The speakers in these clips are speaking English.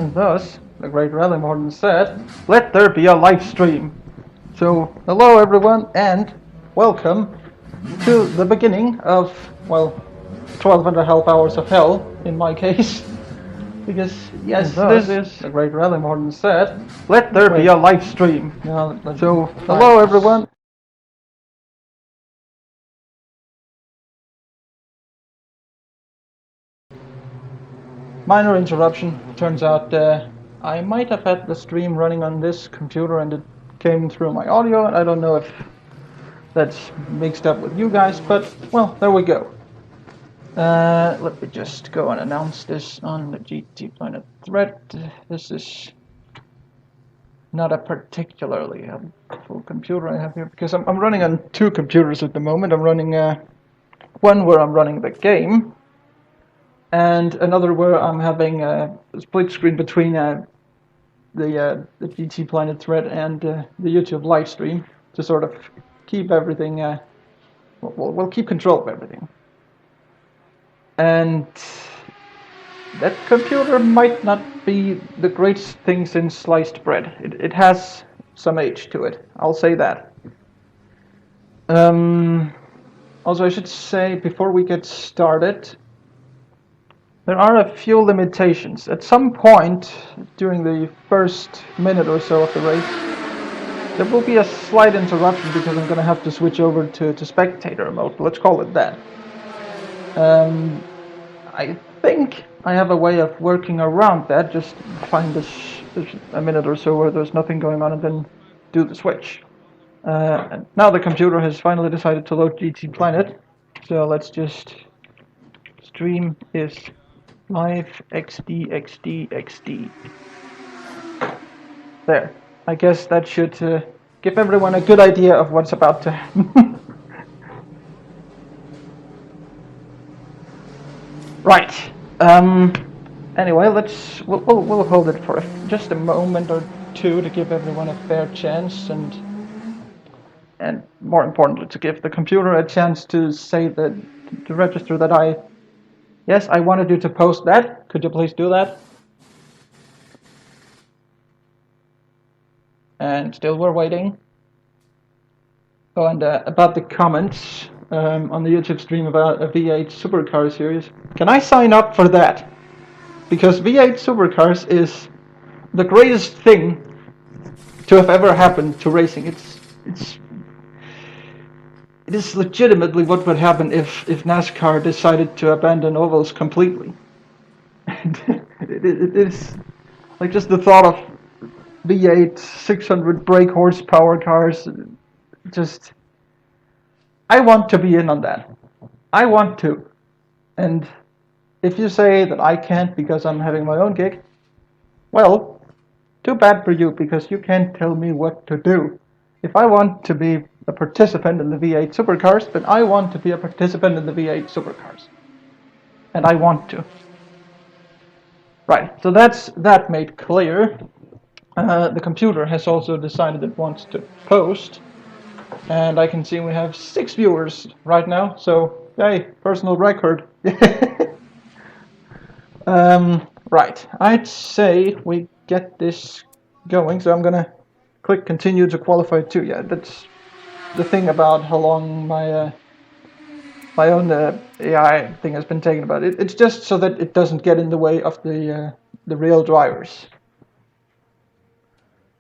And thus, the great Rally Morton said, let there be a live stream. So, hello everyone, and welcome to the beginning of, well, 12.5 hours of hell, in my case. Because, yes, thus, this is, the great Rally Morton said, let there be a live stream. So, hello everyone. Minor interruption. Turns out I might have had the stream running on this computer and it came through my audio, and I don't know if that's mixed up with you guys, but well, there we go. Let me just go and announce this on the GT Planet thread. This is not a particularly full computer I have here because I'm running on two computers at the moment. I'm running one where I'm running the game, and another where I'm having a split screen between the GT Planet thread and the YouTube live stream to sort of keep everything. We'll keep control of everything. And that computer might not be the greatest thing since sliced bread. It has some age to it, I'll say that. Also, I should say, before we get started, there are a few limitations. At some point during the first minute or so of the race, there will be a slight interruption because I'm going to have to switch over to spectator mode. Let's call it that. I think I have a way of working around that. Just find a minute or so where there's nothing going on and then do the switch. And now the computer has finally decided to load GT Planet. So let's just stream is live XD. There. I guess that should give everyone a good idea of what's about to happen. Right. Anyway, we'll hold it for just a moment or two to give everyone a fair chance, and more importantly, to give the computer a chance to say that, to register that yes, I wanted you to post that. Could you please do that? And still we're waiting. Oh, and about the comments on the YouTube stream about a V8 supercar series. Can I sign up for that? Because V8 supercars is the greatest thing to have ever happened to racing. It is legitimately what would happen if NASCAR decided to abandon ovals completely. And it is like just the thought of V8 600 brake horsepower cars. Just, I want to be in on that. I want to. And if you say that I can't because I'm having my own gig, well, too bad for you, because you can't tell me what to do. If I want to be a participant in the V8 supercars, then I want to be a participant in the V8 supercars. And I want to. Right, so that's that made clear. The computer has also decided it wants to post. And I can see we have 6 viewers right now, so hey, personal record. Right, I'd say we get this going, so I'm gonna click continue to qualify too. Yeah, that's the thing about how long my own AI thing has been taken about it. It's just so that it doesn't get in the way of the real drivers.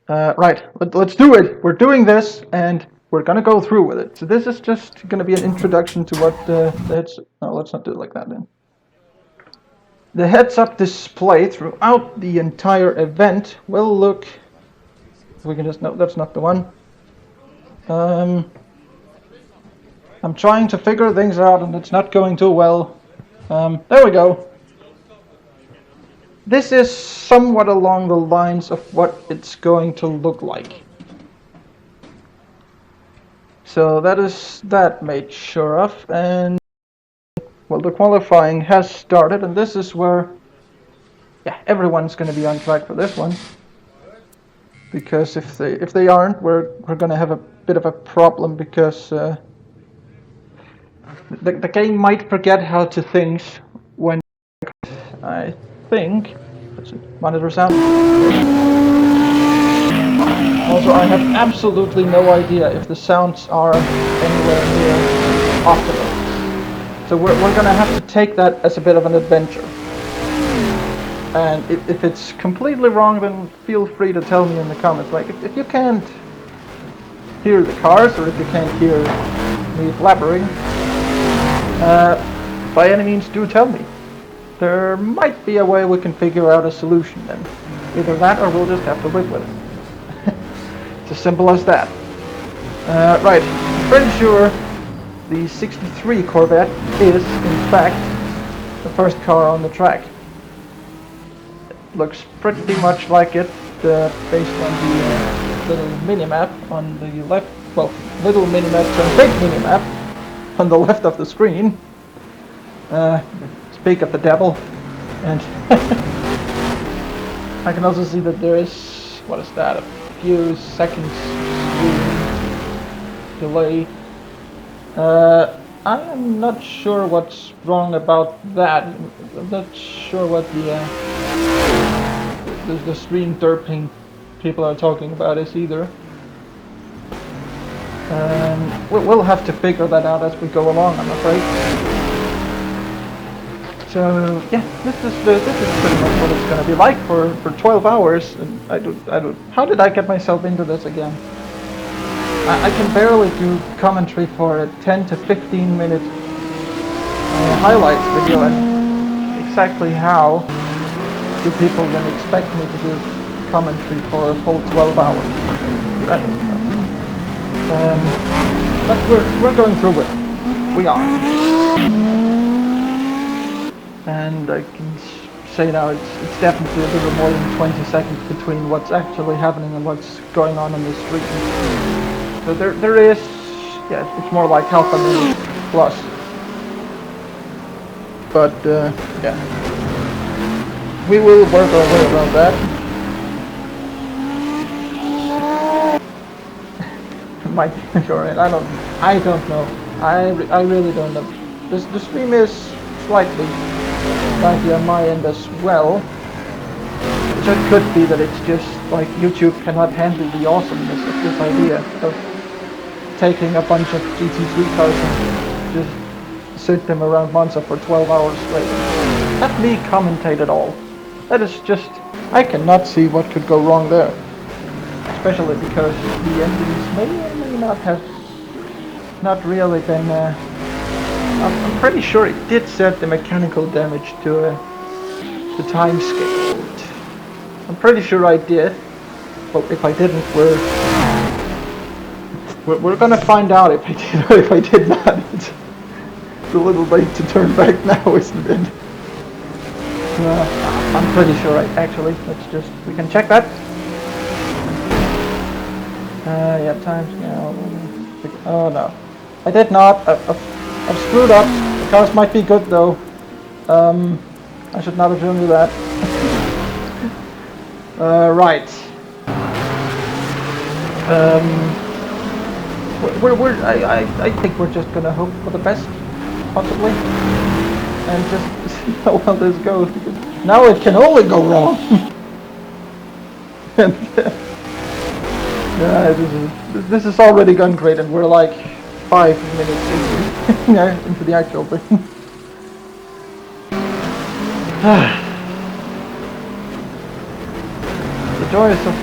Right, let's do it. We're doing this, and we're gonna go through with it. So this is just gonna be an introduction to what the heads. No, let's not do it like that then. The heads-up display throughout the entire event will look. We can just no, that's not the one. I'm trying to figure things out, and it's not going too well. There we go. This is somewhat along the lines of what it's going to look like. So that is that made sure of, and well, the qualifying has started, and this is where, yeah, everyone's going to be on track for this one. Because if they aren't, we're going to have a bit of a problem, because the game might forget how to think when I think Does it monitor sound? Also, I have absolutely no idea if the sounds are anywhere near optimal. So we're gonna have to take that as a bit of an adventure. And if it's completely wrong, then feel free to tell me in the comments. Like, if you can't hear the cars, or if you can't hear me blabbering, by any means do tell me. There might be a way we can figure out a solution then. Either that, or we'll just have to live with it. It's as simple as that. Right, I'm pretty sure the 63 Corvette is, in fact, the first car on the track. It looks pretty much like it, based on the little mini-map on the left. Well, little mini-map to big mini-map on the left of the screen. Speak of the devil. And I can also see that there is, what is that, a few seconds delay. I'm not sure what's wrong about that. I'm not sure what the stream derping people are talking about is either. We'll have to figure that out as we go along, I'm afraid. So yeah, this is pretty much what it's gonna be like for 12 hours. And I don't. How did I get myself into this again? I can barely do commentary for a 10 to 15 minute highlights video, and exactly how do people then expect me to do commentary for a full 12 hours? I don't know. But we're going through it. We are. And I can say now it's definitely a little more than 20 seconds between what's actually happening and what's going on the street. So there is, yeah, it's more like half a minute plus. But yeah, we will work our way around that. Might be sure, I don't know. I really don't know. The stream is slightly on my end as well. So it could be that it's just like YouTube cannot handle the awesomeness of this idea of taking a bunch of GT3 cars and just sit them around Monza for 12 hours straight. Let me commentate it all. That is just, I cannot see what could go wrong there. Especially because the engines may or may not have not really been I'm pretty sure it did set the mechanical damage to the time scale. I'm pretty sure I did, but if I didn't, we're gonna find out if I did or if I did not. It's a little late to turn back now, isn't it? I'm pretty sure actually. We can check that. Yeah, time scale. Oh no, I did not. I've screwed up. The cars might be good though. I should not have shown you that. Right. I think we're just gonna hope for the best, possibly, and just see how well this goes. Because now it can only go wrong. And this has already gone great, and we're like 5 minutes into the actual thing. The joys of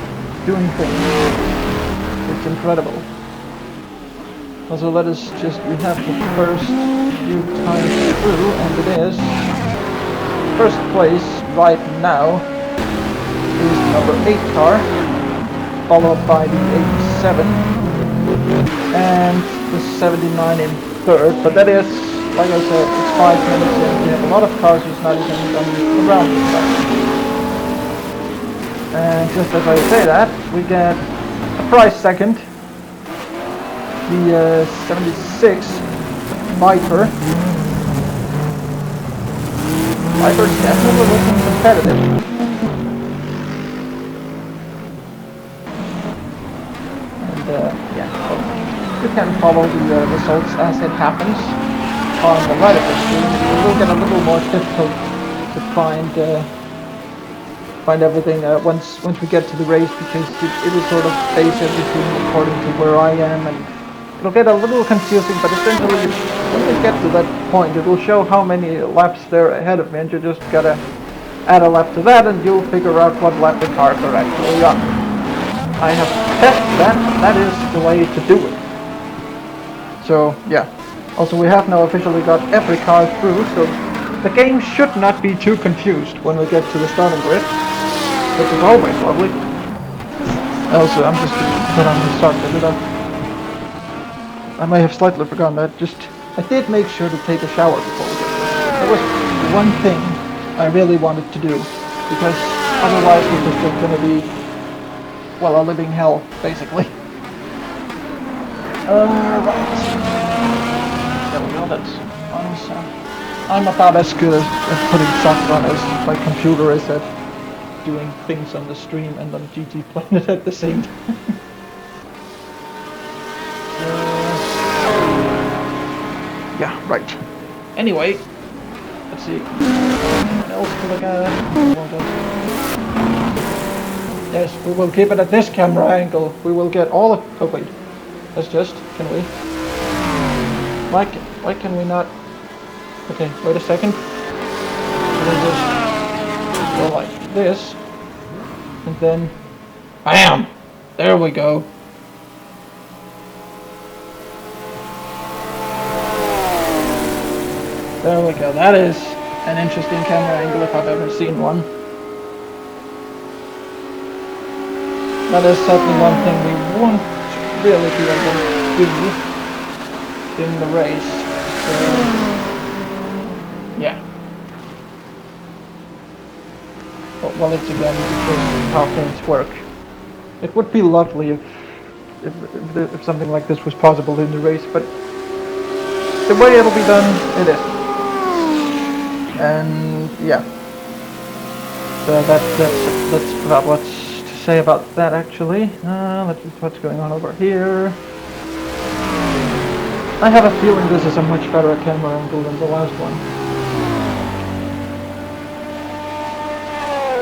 doing things. It's incredible. Also, let us just rehab the first few times through, and it is first place right now is the number 8 car, followed by the 87 and the 79 in third, but that is, like I said, it's 5 minutes in. We have a lot of cars who's not even done around this time. And just as I say that, we get a prize second, the 76 Viper. Viper's definitely looking competitive. And yeah, so you can follow the results as it happens on the right of the screen. It will get a little more difficult to find find everything once we get to the race, because it'll sort of base everything according to where I am, and it'll get a little confusing, but essentially when we get to that point, it will show how many laps there ahead of me, and you just gotta add a lap to that, and you'll figure out what lap the cars are actually on. I have tested that, and that is the way to do it. So yeah. Also, we have now officially got every car through, so the game should not be too confused when we get to the starting grid, which is always lovely. Also, I'm just going to put on the start button. I may have slightly forgotten that. I did make sure to take a shower before we get there. That was one thing I really wanted to do, because otherwise it was just going to be, well, a living hell, basically. Right. There we go, that's on. I'm about as good at putting socks on as my computer is at doing things on the stream and on GT Planet at the same time. Yeah, right. Anyway, let's see. What else do I got? Yes, we will keep it at this camera angle. We will get all of... Oh wait, let's just... Can we? Why can we not... Okay, wait a second. We'll just go like this, and then, BAM! There we go. There we go. That is an interesting camera angle if I've ever seen one. That is certainly one thing we won't really be able to do in the race. So, yeah. Well, it's again because how things work. It would be lovely if something like this was possible in the race, but the way it'll be done, it is. And yeah. So that's about what's to say about that actually. Let's see what's going on over here. I have a feeling this is a much better camera angle than the last one.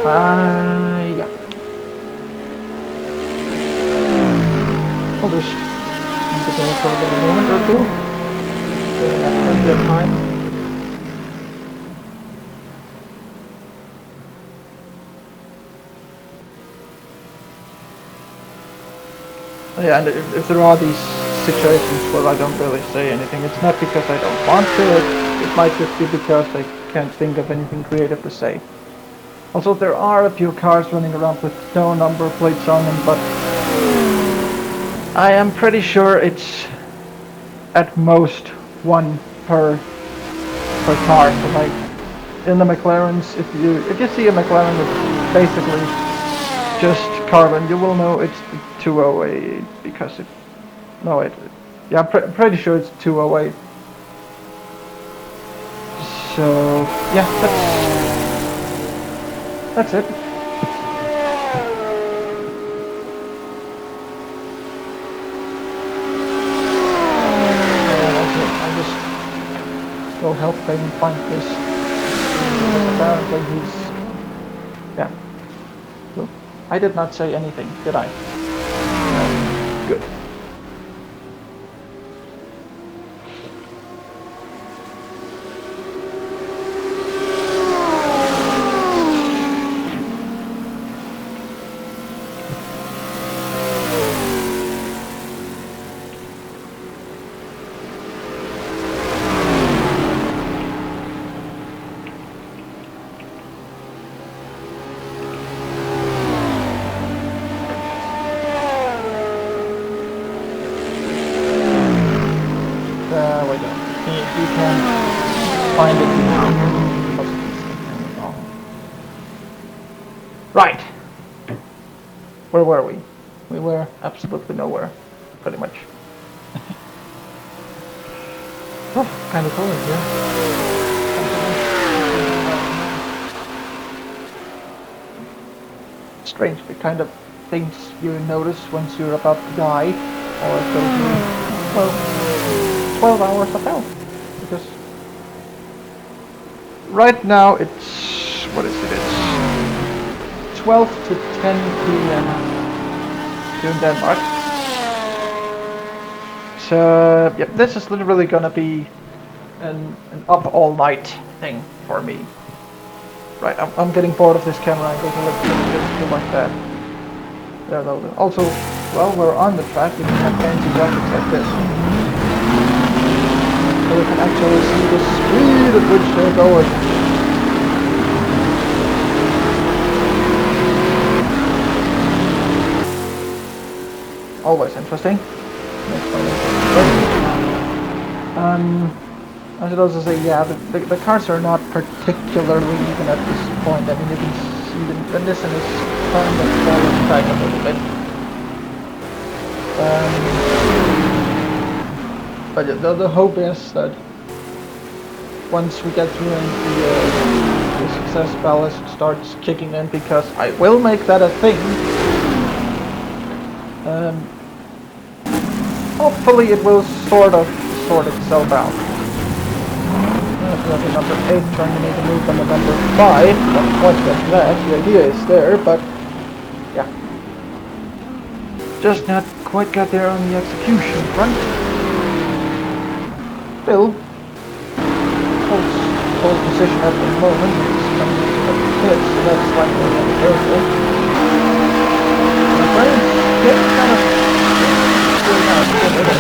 Yeah. I'll just keep it there for a moment or two. Plenty of time. Yeah, and if there are these situations where I don't really say anything, it's not because I don't want to, it might just be because I can't think of anything creative to say. Also, there are a few cars running around with no number plates on them, but I am pretty sure it's at most one per car. So like in the McLarens, if you see a McLaren that's basically just carbon, you will know it's the 208 because it. No, yeah, I'm pretty sure it's 208. So yeah, that's it. I just will help him find this. Apparently he's... Yeah. So, I did not say anything, did I? No. Good. Find it now. Right. Where were we? We were absolutely nowhere, pretty much. Oh, kind of cold here. Strange, the kind of things you notice once you're about to die, or it goes you, well, 12 hours of hell. Because right now it's, what is it, it's 12 to 10 p.m. here in Denmark. So, yep, this is literally gonna be an up all night thing for me. Right, I'm getting bored of this camera angle, so let's just do like that. There, though. Also, while we're on the track, we can have fancy graphics like this. So we can actually see the speed at which they're going. Always interesting. I should also say, yeah, the cars are not particularly even at this point. I mean, you can see the Nissan is kind of falling back a little bit. But yeah, the hope is that once we get through and the success ballast starts kicking in, because I will make that a thing. Hopefully it will sort itself out. Definitely number 8 trying to make a move on the number 5. Not quite get that. The idea is there, but yeah. Just not quite got there on the execution front. Still, pole position at the moment is coming into the pit, so that's slightly careful. My friends get kind of doing out a bit of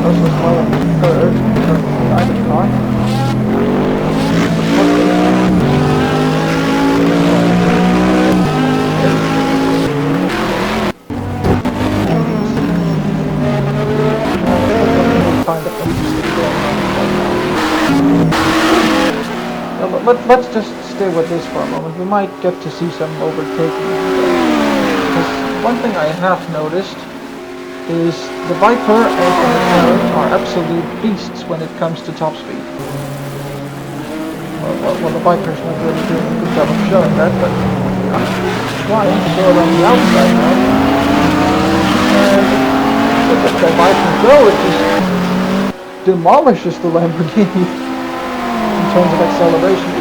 also slow on the third, currently behind the car. Let's just stay with this for a moment. We might get to see some overtaking. Because one thing I have noticed is the Viper and the McLaren are absolute beasts when it comes to top speed. Well, the Viper's not really doing a good job of showing that, but I'm trying to go around the outside now. And look at the Viper go, it just demolishes the Lamborghini in terms of acceleration.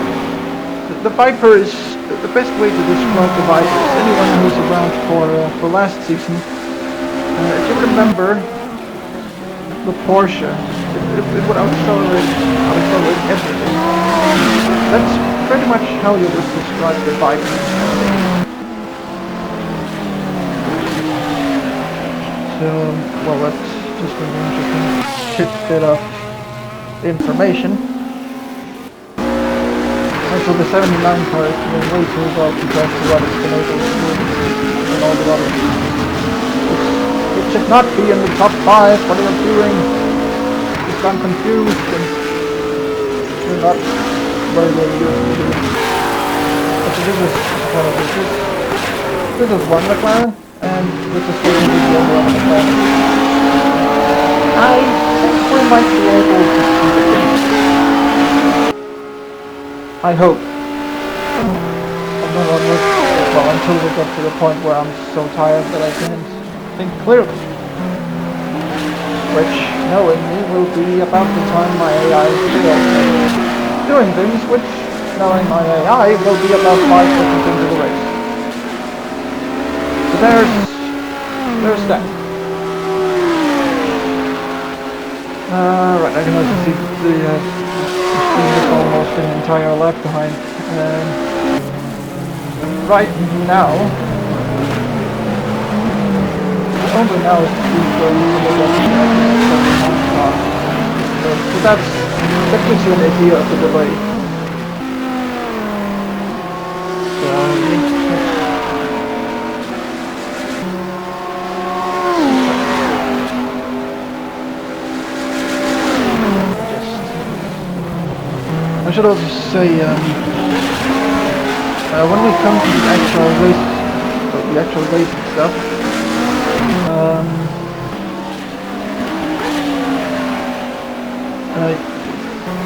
The Viper is the best way to describe the Viper is anyone who's around for last season. If you remember the Porsche, it would accelerate everything. That's pretty much how you would describe the Viper. So, well, that's just an interesting tidbit of information. So the 79 car is doing way too well compared to what it's been able to do and all the others. It should not be in the top 5. What are you doing? It's I'm confused and you're not very used to doing. So this is one McLaren and this is the other McLaren. I think we might be able to see the things. I hope. Well, until we get to the point where I'm so tired that I can't think clearly. Which, knowing me, will be about the time my AI fails doing things, which, knowing my AI, will be about 5 seconds into the race. So there's that. Right, I can also see the is almost an entire lap behind. Right now, only now is the speed where you will get so that gives you an idea of the delay. I should also say, when we come to the actual race stuff,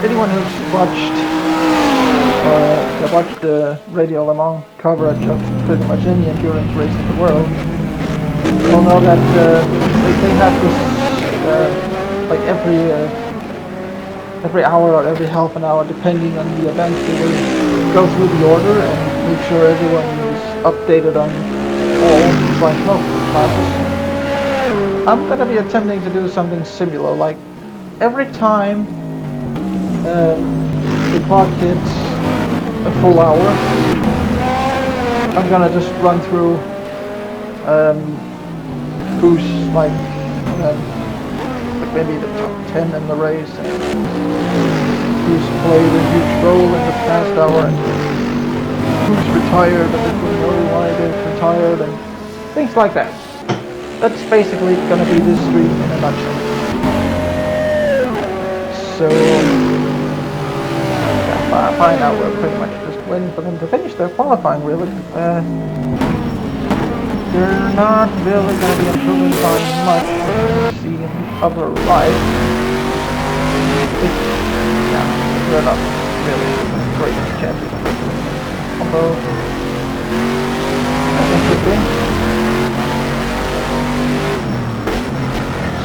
anyone who's watched the Radio Le Mans coverage of pretty much any endurance race in the world You'll know that they have this like every hour or every half an hour, depending on the event, they will go through the order and make sure everyone is updated on all like multiple classes. I'm gonna be attempting to do something similar, like every time the clock hits a full hour, I'm gonna just run through who's like maybe the top 10 in the race and who's played a huge role in the past hour and who's retired and if we know why they're retired and things like that. That's basically gonna be this stream in a nutshell. So yeah, by now we're pretty much just waiting for them to finish their qualifying really. They're not really going to be improving by much as you see in the other ride. Yeah, they're not really great chances. Although, that's interesting.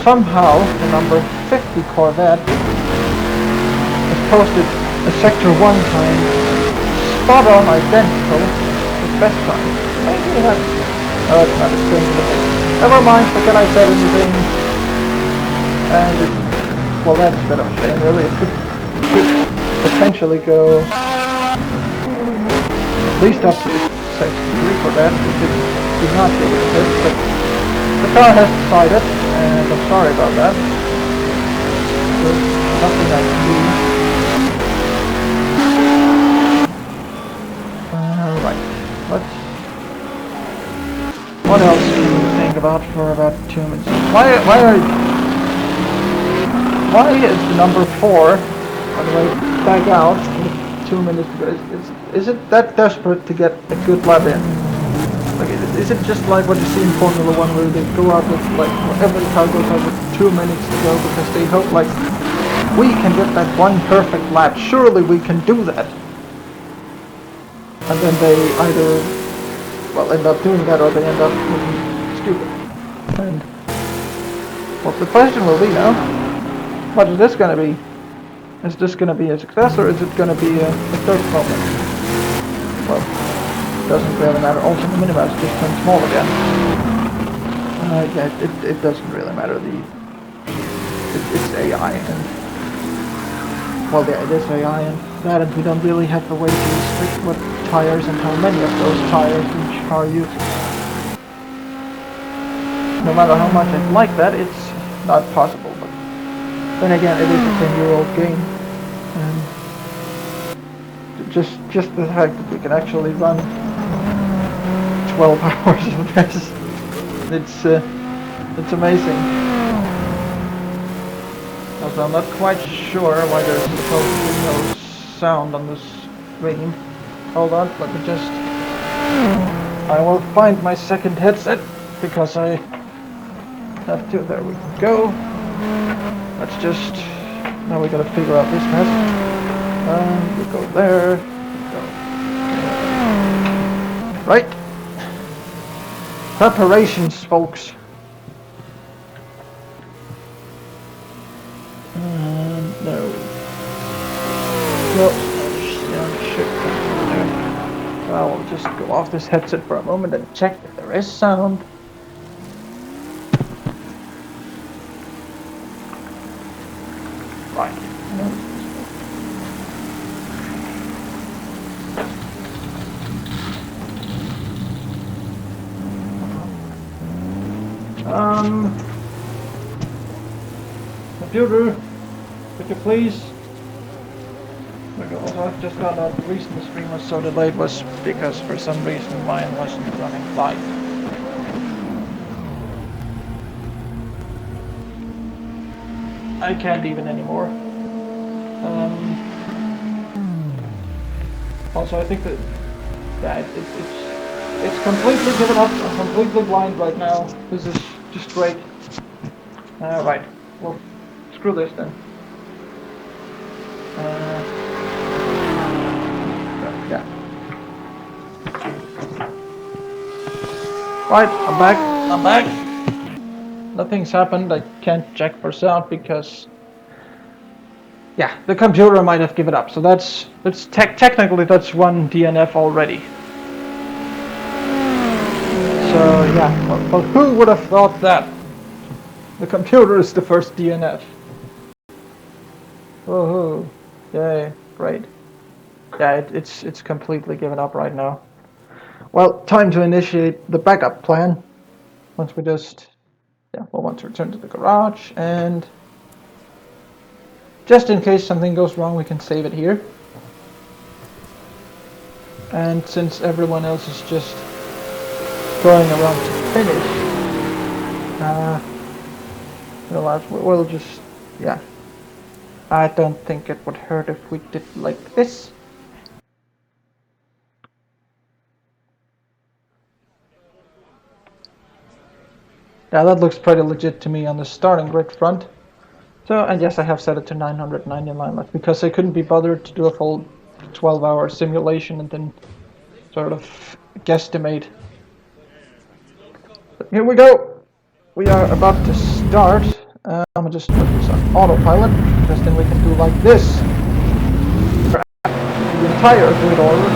Somehow, the number 50 Corvette has posted a Sector 1 time spot on identical with best time. Maybe that's... Oh, it's not a string to the thing. Never mind, forget I said anything. And it, well, that's a bit of a shame, really. It could potentially go at least up to 63 for that, which is not really a bit, but the car has decided, and I'm sorry about that. There's nothing I can do. Right, let's... What else can we think about for about 2 minutes? Why is the number 4 on the way back out in 2 minutes? Is it that desperate to get a good lap in? Like, is it just like what you see in Formula 1 where they go out with like every car goes out with 2 minutes to go because they hope like we can get that one perfect lap. Surely we can do that. And then they either end up doing that or they end up looking stupid. And well, the question will be now, what is this going to be? Is this going to be a success or is it going to be a third problem? Well, it doesn't really matter. Also, the minibus just turned small again. Yeah, it doesn't really matter. It's AI and well, yeah, it is AI and that, and we don't really have a way to restrict what tires and how many of those tires each car uses. No matter how much I'd like that, it's not possible. But then again, it is a 10-year-old game, and just the fact that we can actually run 12 hours of this, it's amazing. Also, I'm not quite sure why there's supposed to be no sound on this stream. Hold on, let me just... I will find my second headset, because I have to... There we go. Let's just... Now we gotta figure out this mess. We go there. Go. Right. Preparations, folks. No. Well, I will just go off this headset for a moment and check if there is sound. Right. Computer, could you please? Also, I've just found out the reason the stream was so delayed was because for some reason mine wasn't running live. I can't even anymore. Also, I think that it's completely given up. I'm completely blind right now. This is just great. Right. Well, screw this then. Yeah. Right, I'm back. nothing's happened. I can't check for sound because, yeah, the computer might have given up. So technically that's one DNF already. So yeah, well, who would have thought that? The computer is the first DNF. Woohoo! Yay! Great. Yeah, it's completely given up right now. Well, time to initiate the backup plan. Once we just, yeah, we'll want to return to the garage, and just in case something goes wrong, we can save it here. And since everyone else is just going around to finish, we'll just, yeah. I don't think it would hurt if we did like this. Yeah, that looks pretty legit to me on the starting grid front. So, and yes, I have set it to 999 left because I couldn't be bothered to do a full 12-hour simulation and then sort of guesstimate. But here we go! We are about to start. I'm gonna just put this on autopilot, because then we can do like this. The entire grid order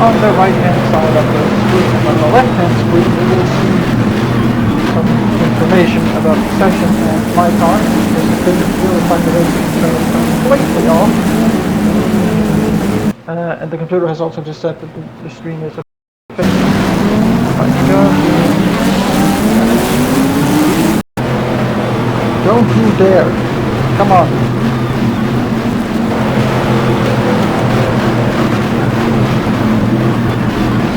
on the right-hand side of the screen. And on the left-hand screen, we will see some information about the session and my car, because I couldn't really find a way to turn it completely off. And the computer has also just said that the stream is finished. Don't you dare! Come on!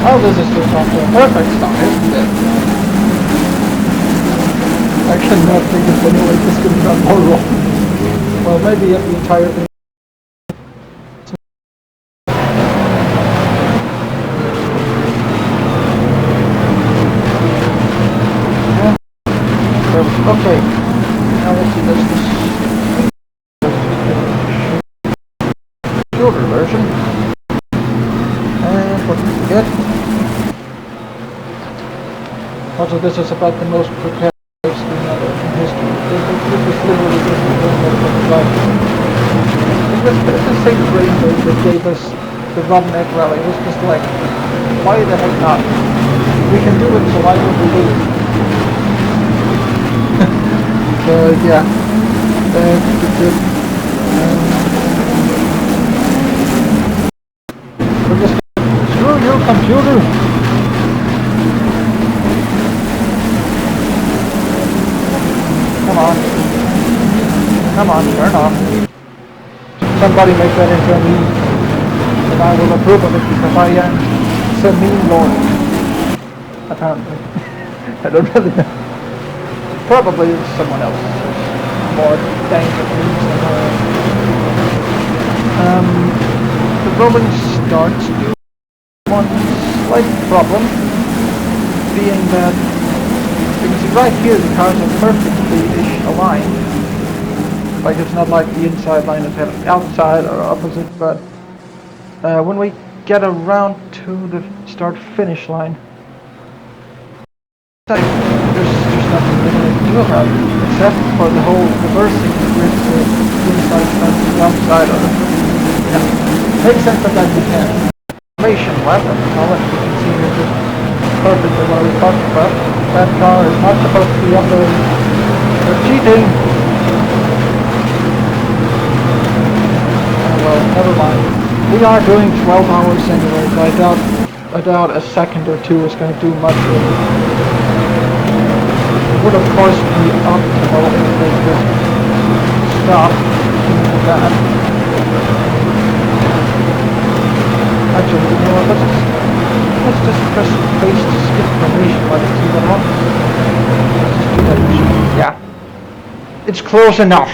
Oh, this is just off to a perfect start, isn't it? I cannot think of any way this could have gone more wrong. Well, maybe if the entire thing. Okay, now let's see this shorter version. And what did we get? Also, this is about the most prepared screen ever in history. This was literally just the one that was like. It was the same brain that gave us the Robin Egg Rally. It was just like, why the heck not? We can do it, so why would we do it? Yeah, that's it. We're just screw your computer. Come on, turn off. Somebody make that into a meme, and I will approve of it because I am the meme lord. Apparently, I don't really know. Probably someone else more dangerous than the rolling starts do one slight problem, being that you can see right here the cars are perfectly aligned. Like it's not like the inside line is heading outside or opposite, but when we get around to the start-finish line, there's nothing really to do about it, except for the whole reversing the grid to the inside and the outside of it. Yeah, makes sense that you can. Information left at the moment, you can see here just perfectly what I was talking about. That car is not supposed to be up there. They're cheating! Well, never mind. We are doing 12 hours anyway, so I doubt a second or two is going to do much with it. It would of course be optimal if they just stop doing that. Actually, you know what, let's just press space to skip formation while it's even on. Let's just do that machine. Yeah. It's close enough.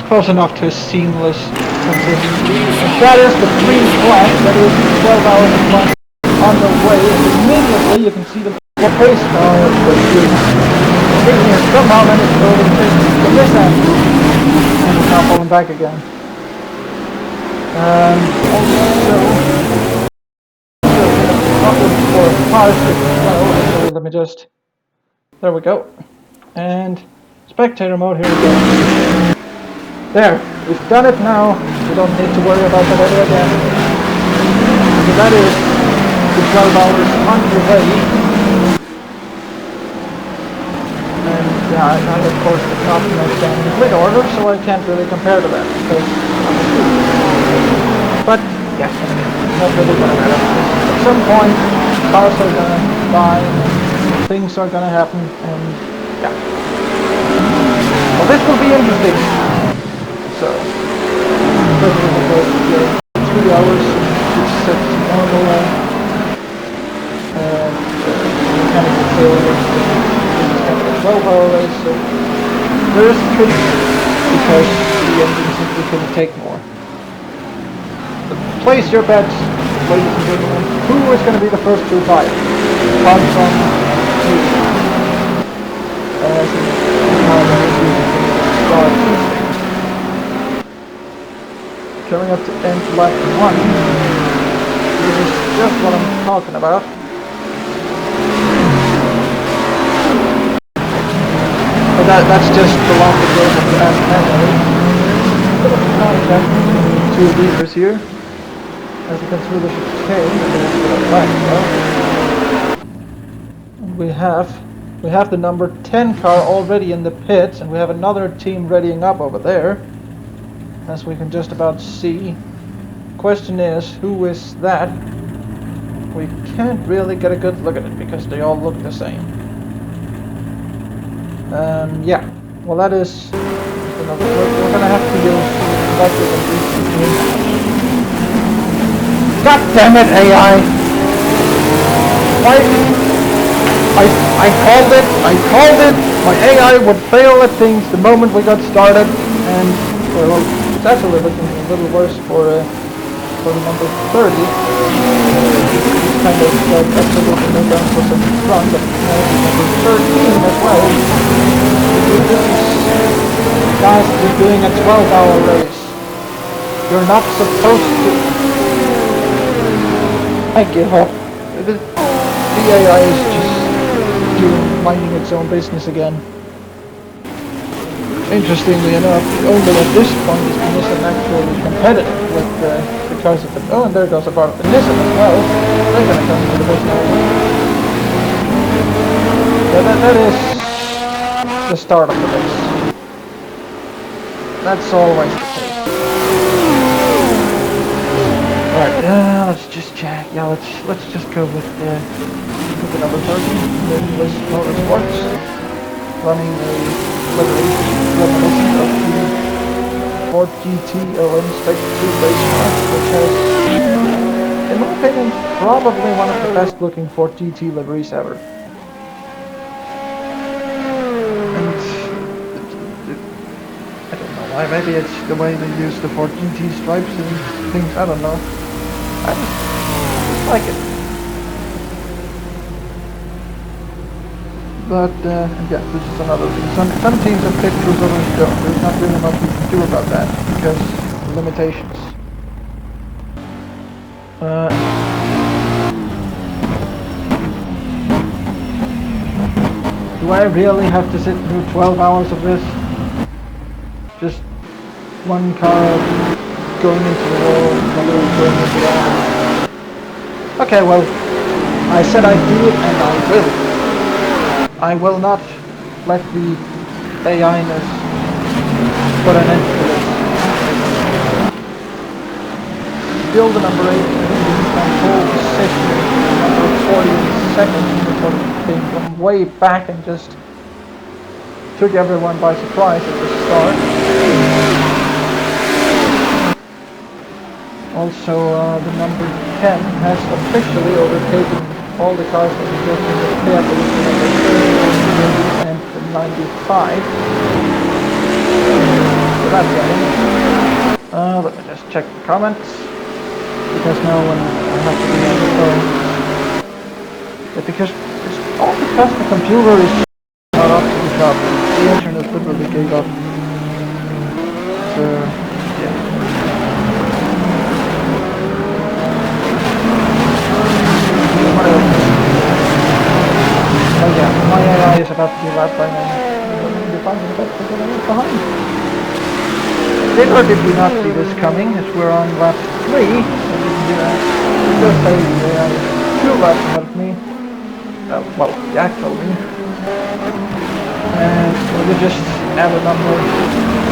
Close enough to a seamless transition. If that is the green flag, that is 12 hours of fun on the way, and immediately you can see the pace car was taking it somehow managed to go to this end. And it's now falling back again. Also, a problem for cars as well, so let me just There we go. And spectator mode, here we go. There, we've done it now. We don't need to worry about that ever again. So that is the 12 hours underway. And yeah, I of course did not make them in grid order, so I can't really compare to that. But yeah, not really gonna matter. At some point, cars are gonna die, and things are gonna happen, and yeah. Well, this will be interesting. So, especially the first 3 hours, it's set to normal mechanical failure. This is kind of a 12-hour race, so there is a trick because the engine simply couldn't take more. But place your bets, ladies and gentlemen. Who is going to be the first to retire? Apart from you. As in how many start Tuesday. Coming up to end lap 1. This is just what I'm talking about. But that's just the longer game of the manually. Two leaders here. As you can see, the chicane, and we have the number 10 car already in the pits, and we have another team readying up over there, as we can just about see. Question is, who is that? We can't really get a good look at it because they all look the same. Yeah, well that is, we're gonna have to use electric and DC. God damn it, AI! Why? I called it! My AI would fail at things the moment we got started, and well, it's actually looking a little worse for the number 30. It's kind of absolutely no down for some run, but number 13 as well. Guys, you're doing a 12-hour race. You're not supposed to. I give up. The AI is just minding its own business again. Interestingly enough, only at this point is the Nissan actually competitive with the cars of the... Oh, and there goes a part of the Nissan as well. They're going to come into the business. So that is the start of the race. That's always the case. Right, let's just check. Yeah, let's just go with the number 30, the English Motorsports, running a reminiscent of the Ford GT LM Spec 2 race car, which has, in my opinion, probably one of the best looking Ford GT liveries ever. And I don't know why, maybe it's the way they use the Ford GT stripes and things, I don't know. I just like it. But, yeah, this is another thing. Some teams have pictures, others don't. There's not really much we can do about that, because of limitations. Do I really have to sit through 12 hours of this? Just one car going into the wall, another one going into the wall. Okay, well, I said I'd do it, and I will. I will not let the AI-ness put an end to this. Still the number 8 on pole position, number 42nd, which came from way back and just took everyone by surprise at the start. Also, the number 10 has officially overtaken all the cars that we built in the pit, and the 95. So that's running. Let me just check the comments, because now when I have to be on the phone, it's all because the computer is not up to the job. The internet literally gave up. So, yeah. Oh yeah, my AI is about to lap by now. Behind. Did or did we not see this coming? As we're on lap 3, it does say they are 2 laps ahead of me. Well, Jack told me. And we just add a number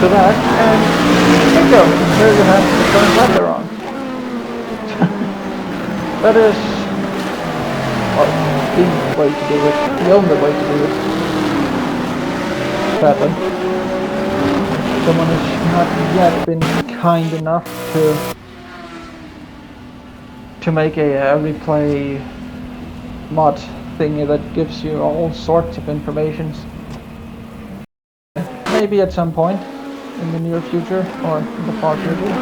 to that, and bingo! There you have the current lap they're on. That is, well, the way to do it, the only way to do it. Sadly. Someone has not yet been kind enough to make a replay mod thingy that gives you all sorts of information. Maybe at some point in the near future or in the far future.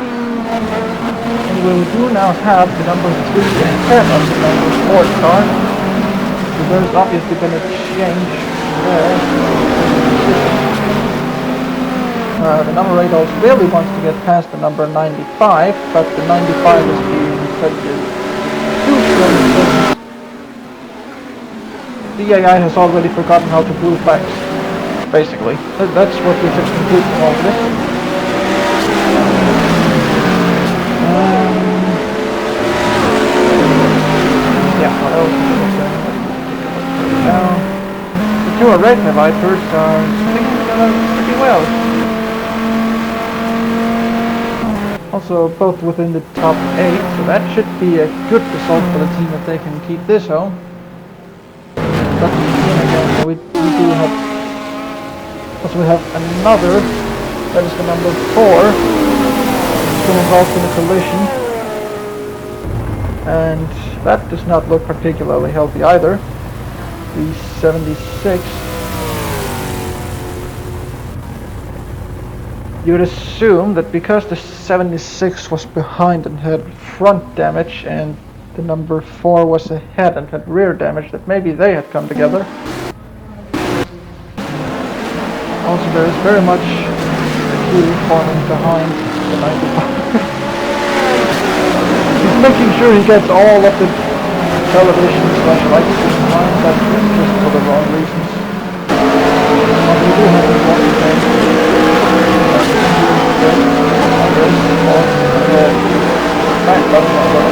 Anyway, we do now have the number 3 ahead of the number 4 car. So there's obviously been a change there. The number 8 also really wants to get past the number 95, but the 95 is being set to 2 seconds. The AI has already forgotten how to do facts, basically. That's what we should conclude from all of this. Yeah, what else is there? Now, the 2 red Vipers are sticking together pretty well. Also, both within the top 8, so that should be a good result for the team if they can keep this home. But then again, we do have, also we have another, that is the number 4, who's been involved in a collision, and that does not look particularly healthy either. The 76. You would assume that because the 76 was behind and had front damage and the number 4 was ahead and had rear damage, that maybe they had come together. Also, there is very much a queue forming behind the 95. He's making sure he gets all of the television lights in line, but just for the wrong reasons. But we do have this one thing.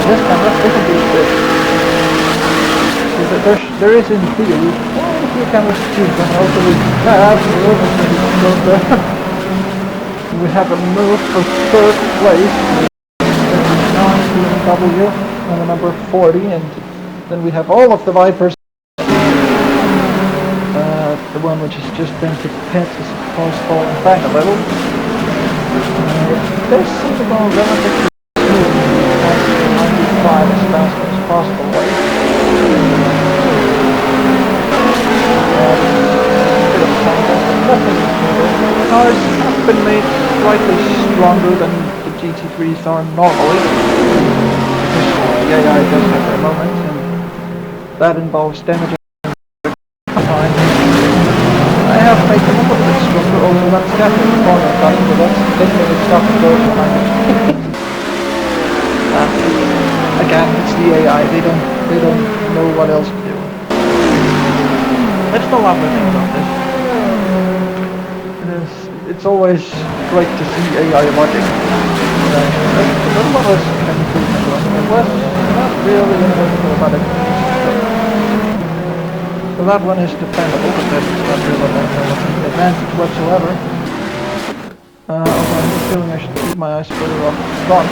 This camera isn't used this. There is in theory quite a few cameras to choose from. Also we have a move for 3rd place. BMW and the number 40, and then we have all of the Vipers. The one which has just been to pits is of course falling back a little. They seem to go relatively smooth past the 95 as fast as possible way. Nothing smoother. The cars have been made slightly stronger than the GT3s are normally. Because the AI does have their moments, and that involves damage. I have made them a little bit stronger, although that's definitely corner cutting, but that's definitely stuff that goes behind it. Again, it's the AI, they don't know what else to do. That's the lovely thing about this. It's always great to see AI logic. None of us can prove it, it was not really anything about it. So that one is dependable, but that's not really an advantage whatsoever. Although I'm just feeling I should keep my eyes further up front.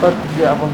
But yeah, well.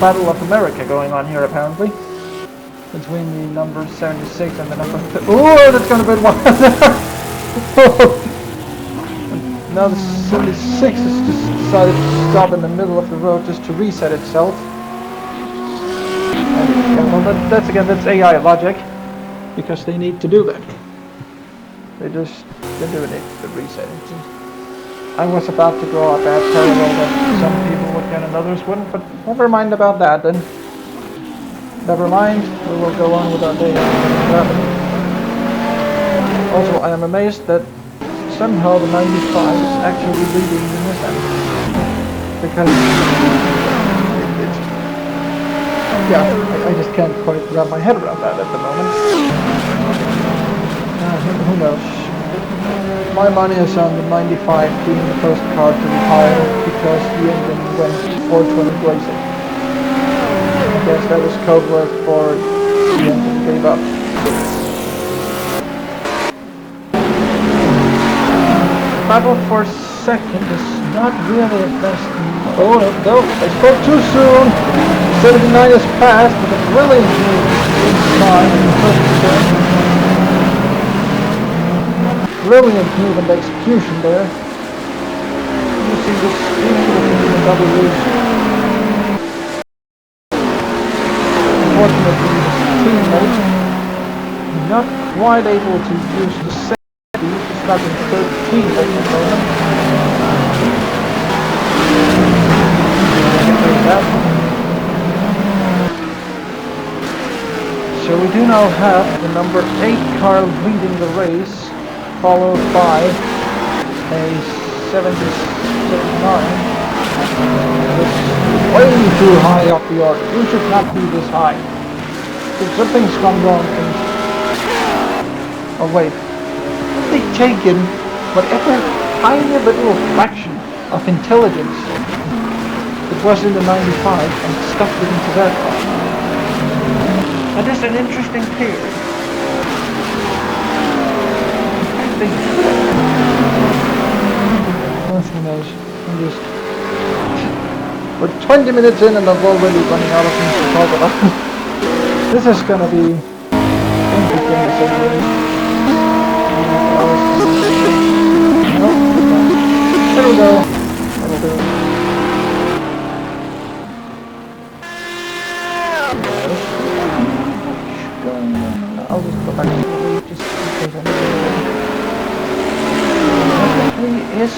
Battle of America going on here apparently between the number 76 and the number oh, that's gonna be one. Now the 76 has just decided to stop in the middle of the road just to reset itself, and Yeah, well, that's AI logic, because they need to do that. They're doing it, the resetting. I was about to draw a bad parallel that some people would get and others wouldn't, but never mind about that then. Never mind, we will go on with our day. Also, I am amazed that somehow the 95 is actually leading in this end. Because yeah, I just can't quite wrap my head around that at the moment. Who knows? My money is on the 95 being the first car to retire because the engine went 420 blazing. I guess that was code word for the engine gave up. Battle for second is not really a best. Oh no, I spoke too soon. 79 is passed, but a brilliant move inside in the first turn. Brilliant move and execution there. You see the speed of the W. Unfortunately, his teammate not quite able to use the same speed. He's stuck in 13 at the moment. So we do now have the number 8 car leading the race, followed by a 79. It's way too high up the order. You should not be this high. If something's gone wrong, oh wait, they've taken whatever tiny little fraction of intelligence it was in the 95 and stuffed it into that car. That is an interesting theory. I think. Who knows? We're 20 minutes in and I'm already running out of things to talk about. This is gonna be interesting to say the least. There we go. That'll do. I'll just go back to the lead just in case anything is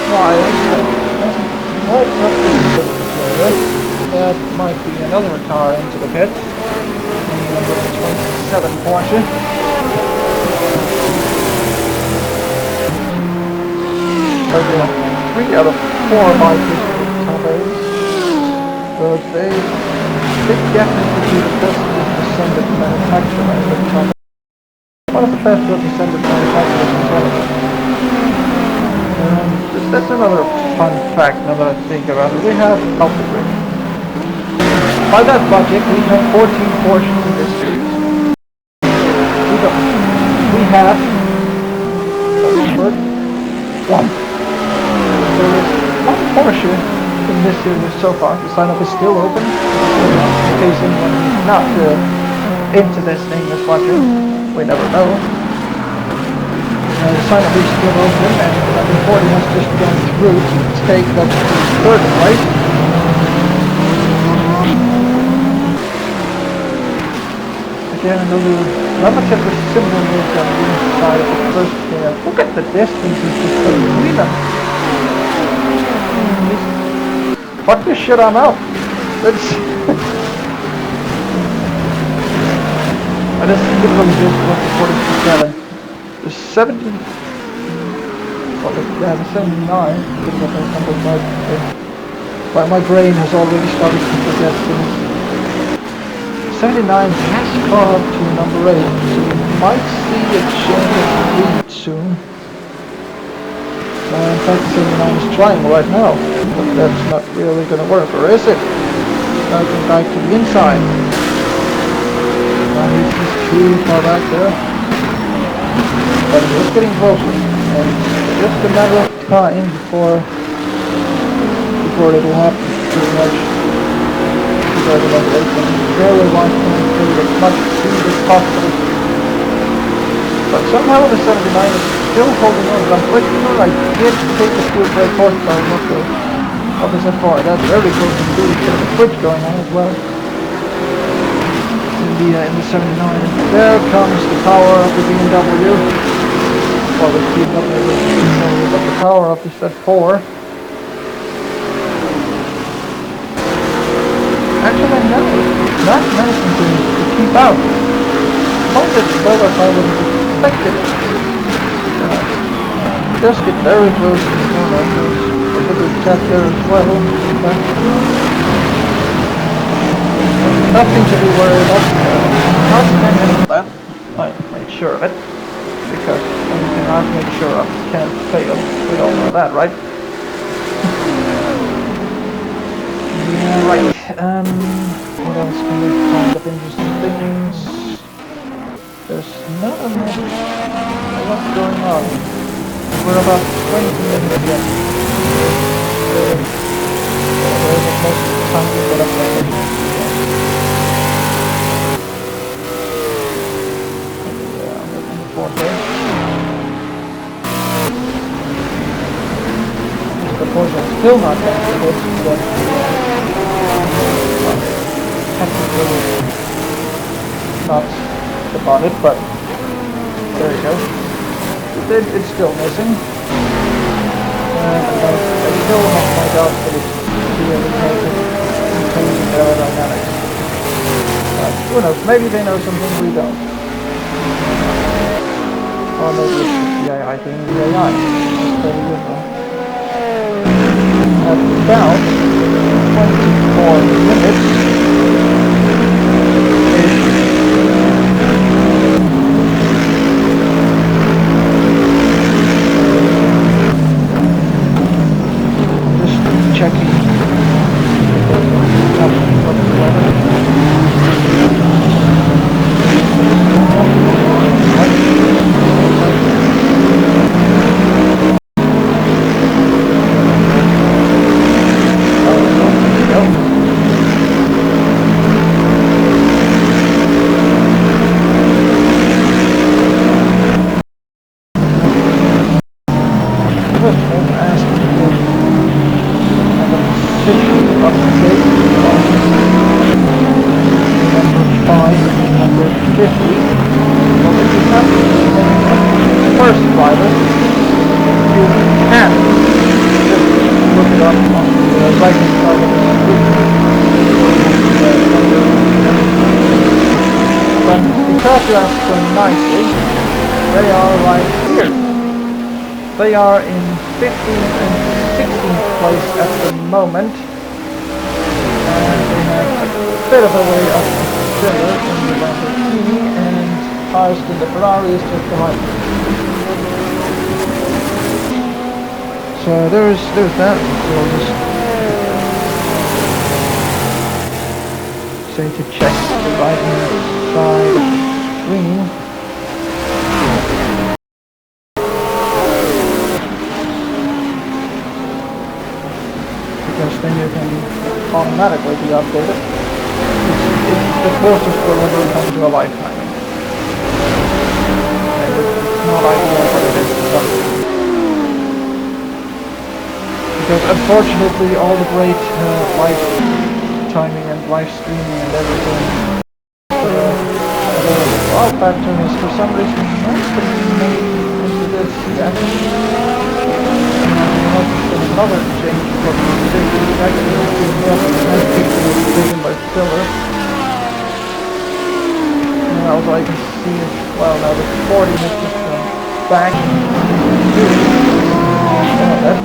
trying, but doesn't quite have to be. That might be another car into the pit. Number 27 Porsche. So yeah, 3 out of 4 bikers with top 8. But they definitely be the best represented manufacturer in the top 8. One of the best represented manufacturers in television. That's another fun fact now that I think about it. We have Alphabet. By that logic, we have 14 Porsches in this series. We don't. We have one. There is one Porsche in this series so far. The sign-up is still open. In case anyone is not into this thing is watching, we never know. The sign-up is still open, and number 40 has just gone through to take up the third place. Again, another relatively similar move on the inside of the first pair. Look at the distances between them. Fuck this shit, I'm out. That's I just literally just went to 47. The 70, well, yeah, the 79, but my brain has already started to forget things. 79 has caught up to number 8, so we might see a change of lead soon. In fact, 79 is trying right now, but that's not really going to work, or is it? Now I can back to the inside. He's too far back there. But it's getting closer, and it's just a matter of time before it'll happen, pretty much. Congratulations. Really want to include as much speed as possible. But somehow the 79 is still holding on. I'm quite sure I did take the fuel brake horsepower of the Safari. That's very close to the switch going on as well. in the 79. And there comes the power of the BMW. Well, the BMW, but the power of the Z4. Actually, no, it's not nice to keep out. Quite as slow as I would have expected it. Just get very close to the corner. There's a big cat there as well. But nothing to be worried of. Not hanging on that. I made sure of it. Because anything I've made sure of can't fail. We all know that, right? Yeah, right. What else can we find of interesting things? There's not a lot going on. We're about 20 minutes yet. There's almost time to get up there. Yeah, I'm looking forward to it. The Porsche is still not going to this, but technically not the bonnet, but there you go. It's still missing. I still have my doubts that it's really changing the aerodynamics. Who knows, maybe they know something we don't. Or maybe it's the AI thing, the AI. That's very good though. At about 24 minutes. Just checking. They are in 15th and 16th place at the moment, and they have a bit of a way up Ziller in the Lamborghini, and highest in the Ferrari is just behind them. So there's that. So I'll just say to check the right hand side of the screen. Then you can automatically be updated. It's the closest we'll ever come to a lifetime. And it's not ideal, but it is something. Because unfortunately all the great live timing and live streaming and everything wow factor is for some reason not made into this yet. Another change for the decision by Stiller. And also I can see it, well now the 40 is just back.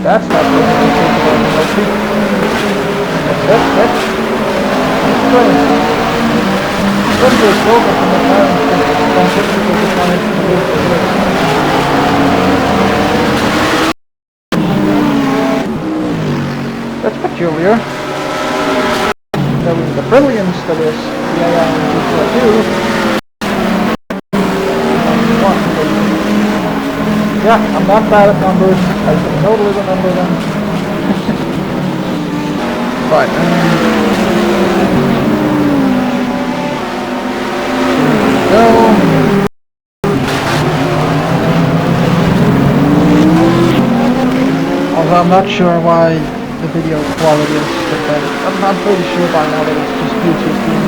That's not what I think about the That's strange. When there's focus on the parents because it's not that's peculiar. Knowing the brilliance that is the AI in GTR2. Yeah, I'm not bad at numbers. I can totally remember them. Right. So although I'm not sure why the video quality is pathetic. I'm pretty sure by now that it's just YouTube being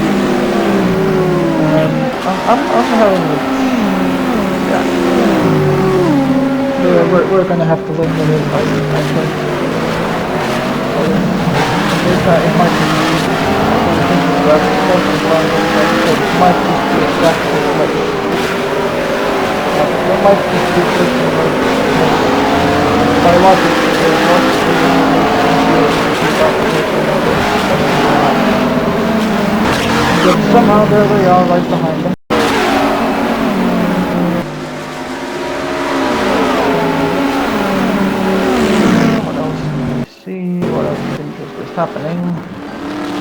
I'm having it. Yeah. We're gonna have to live with it. I think. It might be. It might just be exactly like. It might just be biological. But somehow there we are, right behind them. What else can we see? What else interesting is happening?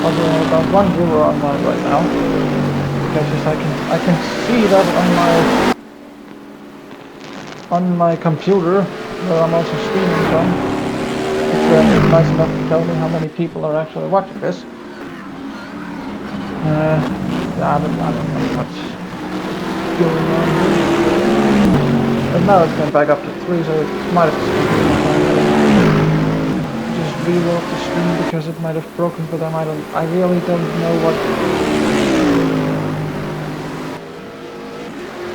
Although about 1 viewer online right now, because I can see that on my computer where I'm also streaming from. It's nice enough to tell me how many people are actually watching this. I don't know what's going on here. And now it's going back up to 3, so it might have just reload the stream because it might have broken, but I really don't know what.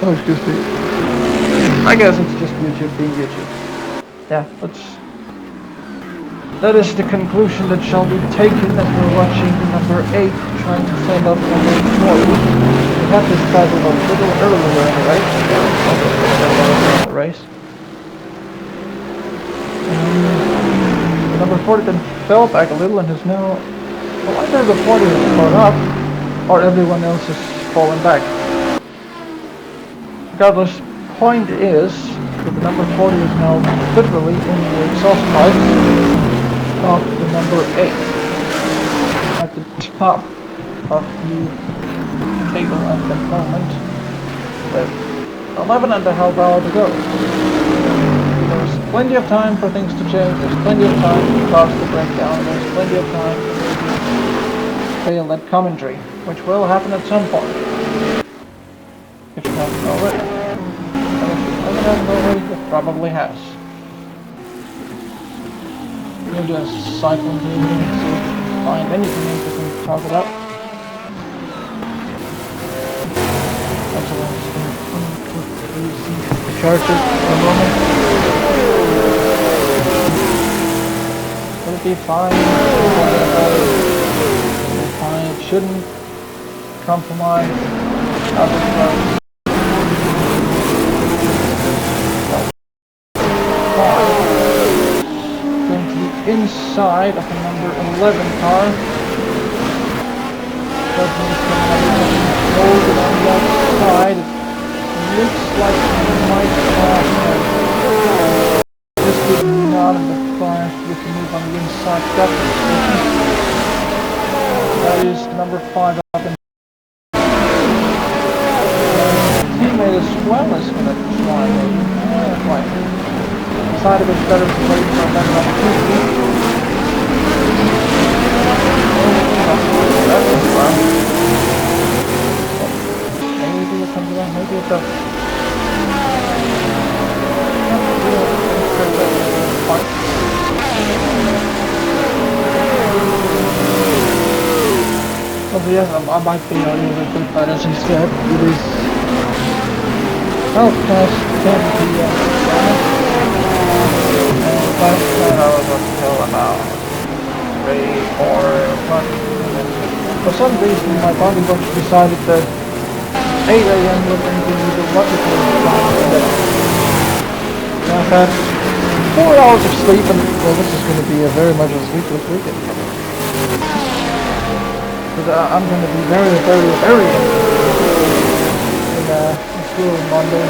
Oh, excuse me. I guess it's just YouTube being YouTube. Yeah, that is the conclusion that shall be taken as we're watching number 8 trying to send up number 4. We had this battle a little earlier in the race. The race. Number 40 then fell back a little and is now. Well, either the 40 has caught up or everyone else is falling back. Regardless, point is that the number 40 is now literally in the exhaust pipes of the number 8 at the top of the table at the moment with 11.5 hours to go. There's plenty of time for things to change, there's plenty of time for cars to break down, there's plenty of time to fail at commentary, which will happen at some point. If you haven't already. And if you haven't already, it probably has. We'll do a cycling thing and see if we can find anything interesting to talk about. Actually, I'm just going to charge it for a moment. It'll be fine. It'll be fine. It shouldn't compromise other drugs. Inside of the number 11 car. That means that molded on the outside. It looks like it might have this did not in the front. We can move on the inside. That is number 5 up in teammate as well as going to try maybe. Decided it's better to wait for a better opportunity. Maybe it comes around, maybe it doesn't. Oh yes, I might be on the good fighters instead. It is past 10 p.m. Last night I was up till about 3 or 4 and for some reason my body watch decided that 8 a.m. was going to be the logical time. So I've had 4 hours of sleep and well this is going to be a very much a sleepless weekend. Because I'm going to be very in school on Monday.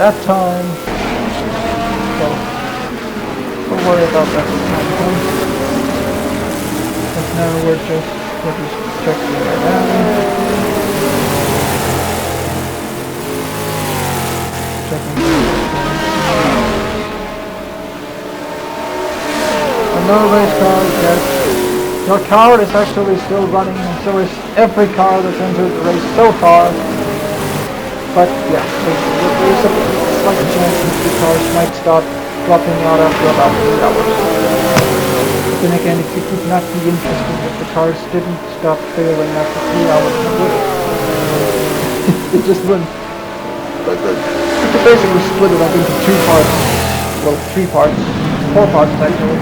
That time, so don't worry about that. But now we're just checking it out. Checking. And no race car yet. Your car is actually still running, and so is every car that's entered the race so far. But yeah, there's a slight chance that the cars might start dropping out after about 3 hours. But then again, if you could not be interested the cars didn't stop failing after 3 hours of winning. It just went. But you could basically split it up into 2 parts. Well, 3 parts. 4 parts actually.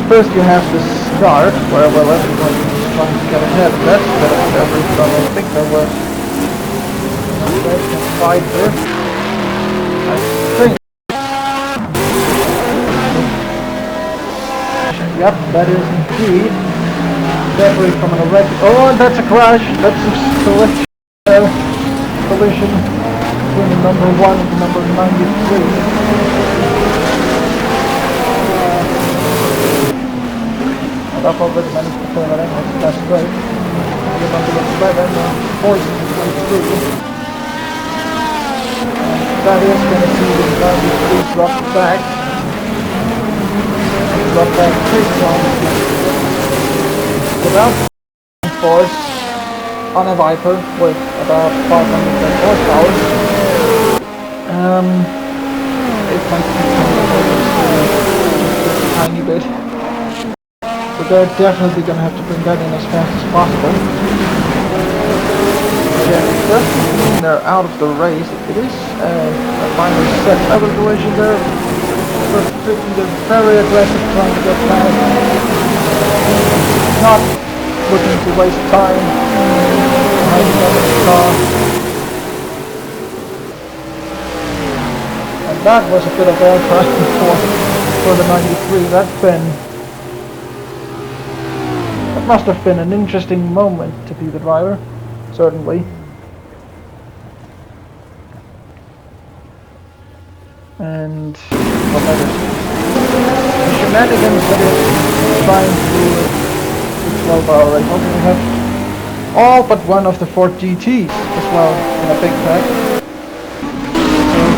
First you have the start, where well everyone is trying to get ahead. That's a bit of everything. I think there was a fight there. I think. Yep, that is indeed. Debris from an erect. Oh, that's a crash. That's a collision between the number 1 and the number 93. I've already managed to turn it in, that's great. The number 11 and 40 23. That is going to see the 93 drop back. Drop back pretty long. Without force on a Viper with about 500 horsepower. It might be just a tiny bit. But they're definitely going to have to bring that in as fast as possible. Yeah, it doesn't mean they're out of the race. It is a final set level collision there. They're very aggressive trying to get past. Not looking to waste time. And that was a bit of air time for the 93. That must have been an interesting moment to be the driver, certainly. And what that is, the shenanigans that is trying to do with 12-hour race. Also we have all but one of the Ford GTs as well in a big pack.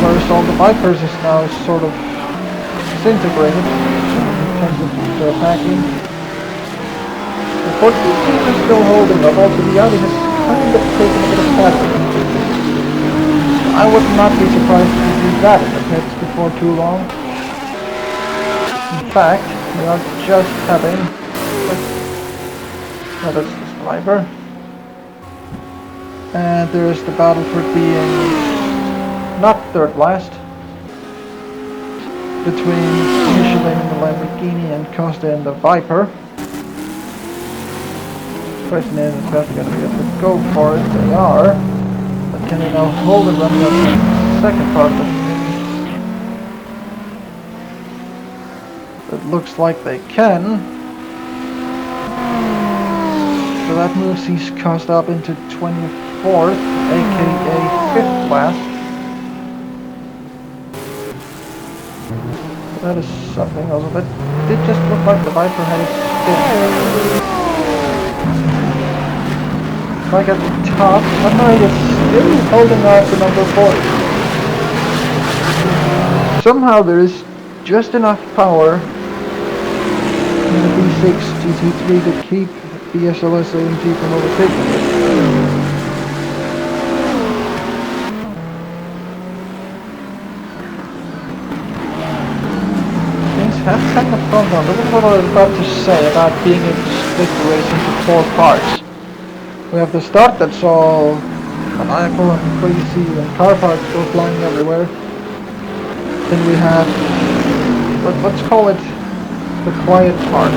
Whereas all the Vipers is now sort of disintegrated in terms of their packing. The Ford GT is still holding up, also the Audi has kind of taken a bit of pattern. I would not be surprised to see that in the pits before too long. In fact, we are just having... Oh, that's the driver. And there's the battle for being not third last between Michelin and the Lamborghini and Costa and the Viper. The question is, if they're going to be able to go for it, they are. But can they now hold it running up the second part of it? It looks like they can. So that moves his cost up into 24th, aka 5th last. That is something else. That did just look like the Viper had its spin. Like at the top, somehow it is still holding off the number 40. Somehow there is just enough power in the V6 GT3 to keep the SLS AMG from overtaking it. Things have kind of gone on. Look at what I was about to say about being able to split the race into 4 parts. We have the start that's all maniacal and crazy and car parts go flying everywhere. Then we have, let's call it the quiet part,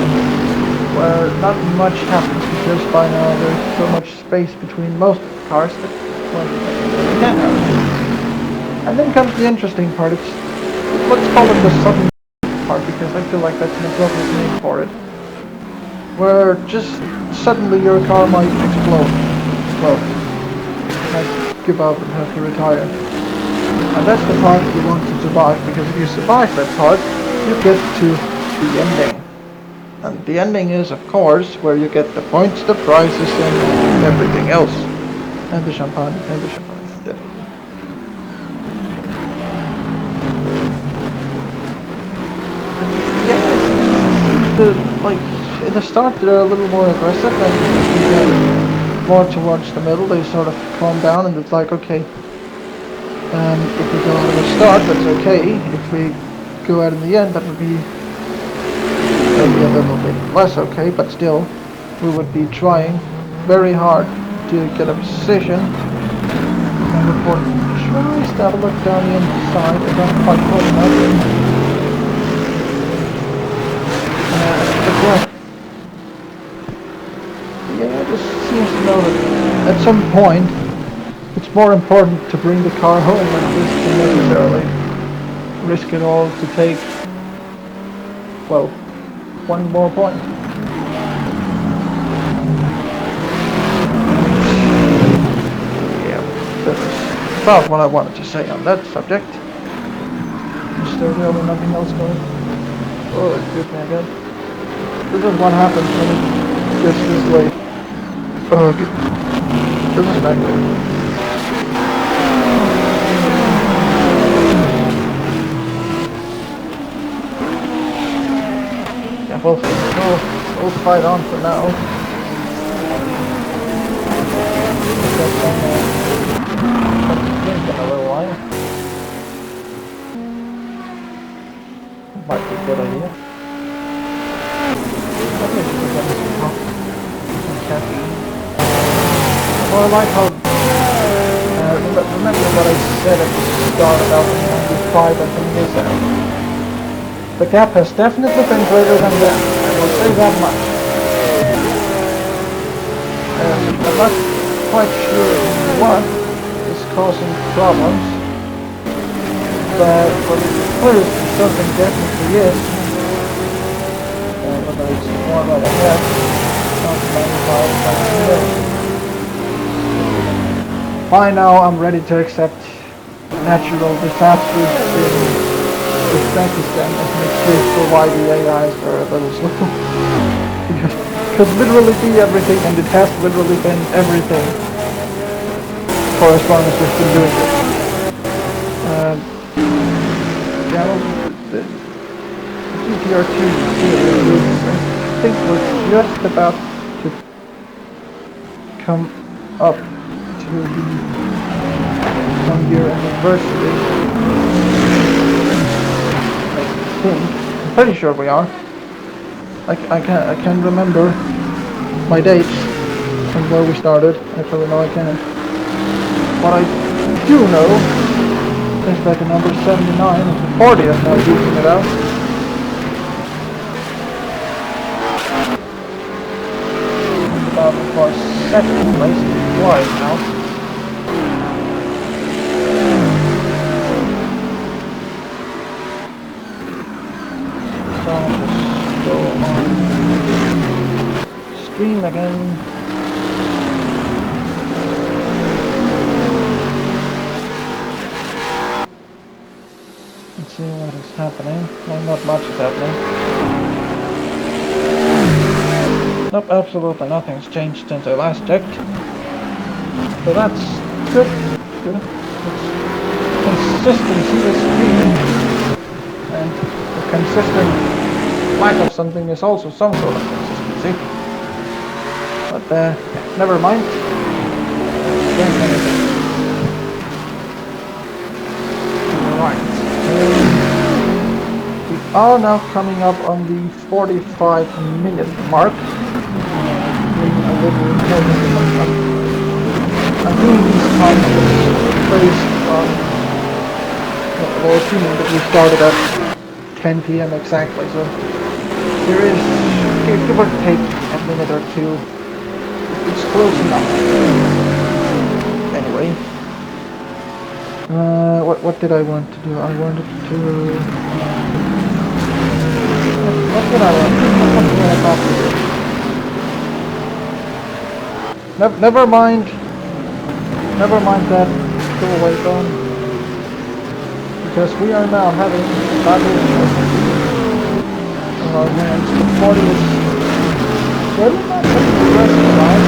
where not much happens because by now there's so much space between most cars that you can't have. And then comes the interesting part. Let's call it the sudden part because I feel like that's an appropriate name for it. Where just suddenly your car might explode. Well, you might give up and have to retire. And that's the part you want to survive, because if you survive that part, you get to the ending. And the ending is, of course, where you get the points, the prizes, and everything else. And the champagne, definitely. Yeah, in the start they're a little more aggressive, and more towards the middle they sort of calm down, and it's like, okay, if we go out of the start, that's okay. If we go out in the end, that would be a be a little bit less okay, but still, we would be trying very hard to get a position. And before tries to have a look down the inside, I don't quite close enough. Yeah, it just seems to know that at some point it's more important to bring the car home than it is to necessarily risk it all to take, well, one more point. Yeah, that is about what I wanted to say on that subject. Is there really nothing else going? Oh, excuse me again. This is what happens when it gets this way. Oh, okay. This is not good. Yeah, we'll fight on for now. In a little while. Might be a good idea. Well, I like how, remember what I said at the start about the 95 and the Monza. The gap has definitely been greater than that, I will say that much. I'm not quite sure what is causing problems, but for the clearest something definitely is. Whether it's more about a head, not 95, by now I'm ready to accept natural disasters in Uzbekistan as an excuse for why the AIs are a little slow. Because it could literally be everything, and it has literally been everything for as long as we've been doing it. Yeah, the GTR2S3 I think was just about to come up to the 1-year anniversary. I think. I'm pretty sure we are. I can't remember my dates and where we started. Actually, no, I can't. What I do know is that the number 79 of the 40th now using it out. About for second place wide now. So I'll just go on stream again. Let's see what is happening. Well, not much is happening. Nope, absolutely nothing's changed since I last checked. So that's good. Good. It's consistency is key. And a consistent lack of something is also some sort of consistency. But never mind. Right. We are now coming up on the 45-minute mark. I'm doing these times based on assuming that we started at 10 p.m. exactly, so there is, give or take a minute or two, it's close enough. Anyway, what did I want to do? I wanted to... What did I want to do? Never mind that go away zone, because we are now having battle in our hands. The 40 is very much progressing around.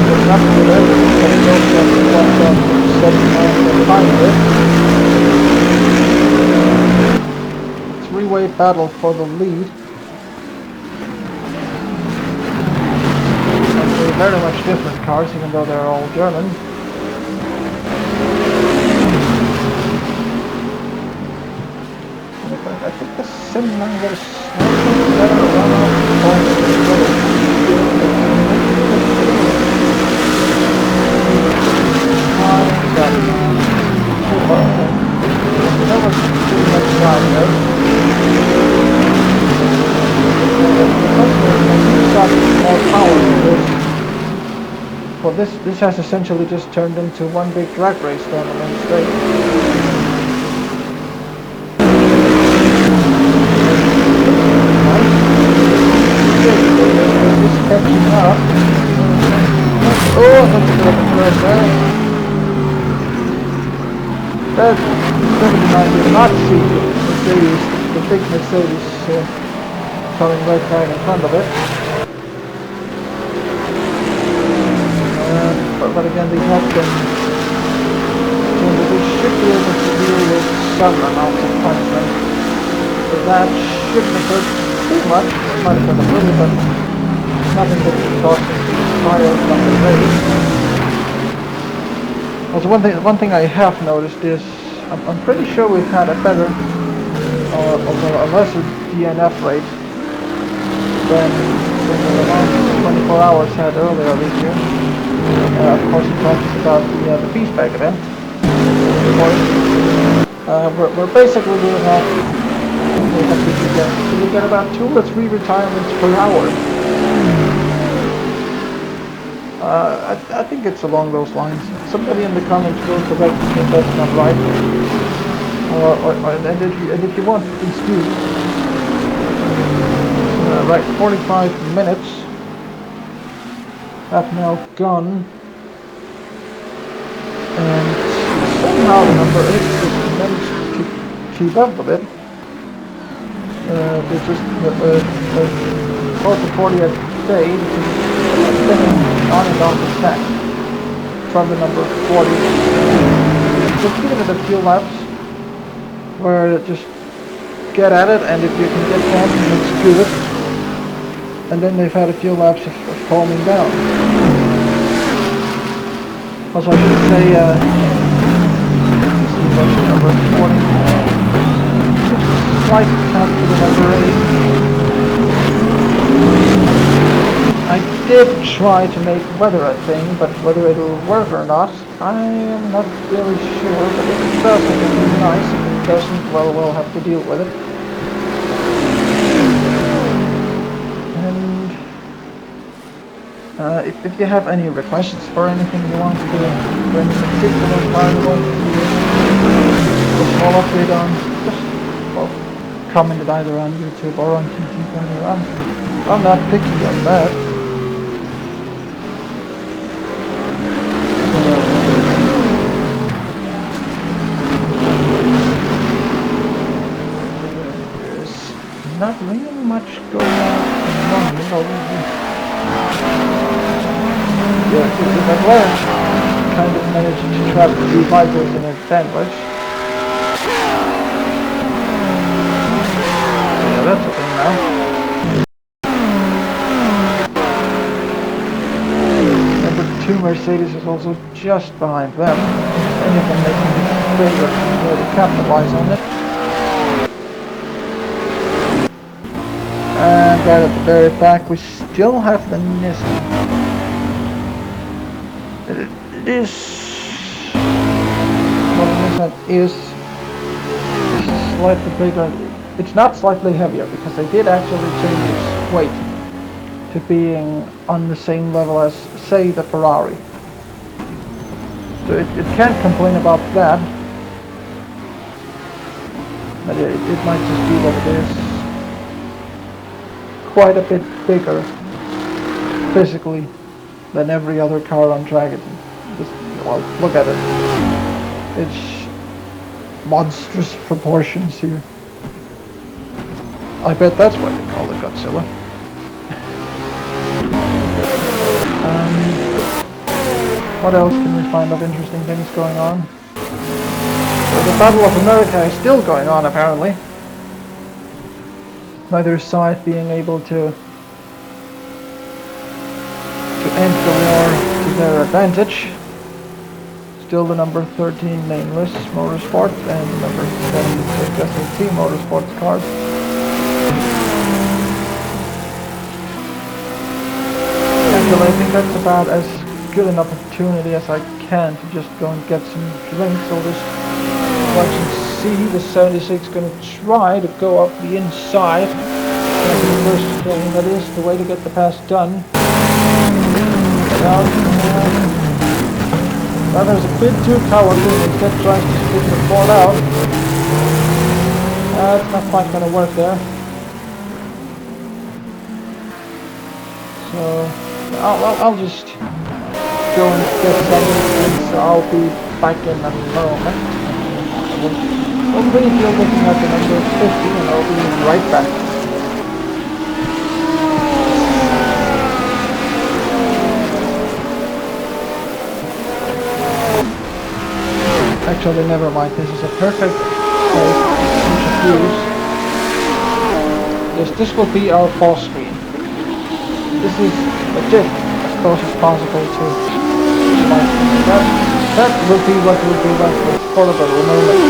It's not good everything, but it's also one of 79 behind it. Three-way battle for the lead. Very much different cars, even though they're all German. I think the assuming I'm gonna slightly better run out of points. That was pretty much fine there. More power to this. Well, this has essentially just turned into one big drag race down the main straight. Just catching up. Oh, that's a bit of a turn there. That 79 did not see the big Mercedes coming right back in front of it. But again, they have been, so they should be able to deal with some amount of punishment. So that shouldn't hurt too much. It might have been a little, but nothing that could cause them to expire from the race. Also, one thing I have noticed is, I'm pretty sure we've had a better, although a lesser DNF rate than the last 24 hours had earlier this year. Of course, it talks about the Peace Bag event. We're basically doing that. We get about 2 or 3 retirements per hour. I think it's along those lines. Somebody in the comments will correct me if that's not right. And if you want, please do. Right, 45 minutes have now gone, and somehow the number 8 just managed to keep up with it. They just both the 40 had stayed, spinning on and off the track from the number 40. Just giving it a few laps where just get at it, and if you can get past them, let's do it. And then they've had a few laps of calming down. Also, I should say, number 40, slight tap to the number 8. I did try to make weather a thing, but whether it'll work or not, I am not really sure. But if it does, it will be nice. If it doesn't, well, we'll have to deal with it. If you have any requests for anything you want to do, for any particular car you want to do a small update on, just, well, comment it either on YouTube or on TT. I'm not picky on that. There's not really much going on. Yeah, the McLaren kind of managed to trap the two Vipers in a sandwich. Yeah, that's a thing now. Number 2 Mercedes is also just behind them. Anything they can bring to really capitalize on it. And right at the very back, we still have the Nissan. It is, well, the Nissan is slightly bigger. It's not slightly heavier, because they did actually change its weight to being on the same level as, say, the Ferrari. So it can't complain about that. But it might just be that it is quite a bit bigger physically than every other car on track. Just, well, look at it. It's monstrous proportions here. I bet that's why they call it Godzilla. What else can we find of interesting things going on? Well, the Battle of America is still going on, apparently. Neither side being able to end the war to their advantage. Still the number 13 nameless Motorsport and the number 76 SLT Motorsports cars Actually, I think that's about as good an opportunity as I can to just go and get some drinks. I'll just watch and see. The 76 going to try to go up the inside. That's the first thing. That is the way to get the pass done. Rather's a bit too cowardly. Instead tries to split the ball out. That's not quite going to work there. So I'll just go and get something. So I'll be back in a moment. We'll be looking at the number 50 and I'll be right back. Actually, never mind. This is a perfect place to use. Yes, this will be our boss screen. This is legit as close as possible to that will be what will be left for the moment.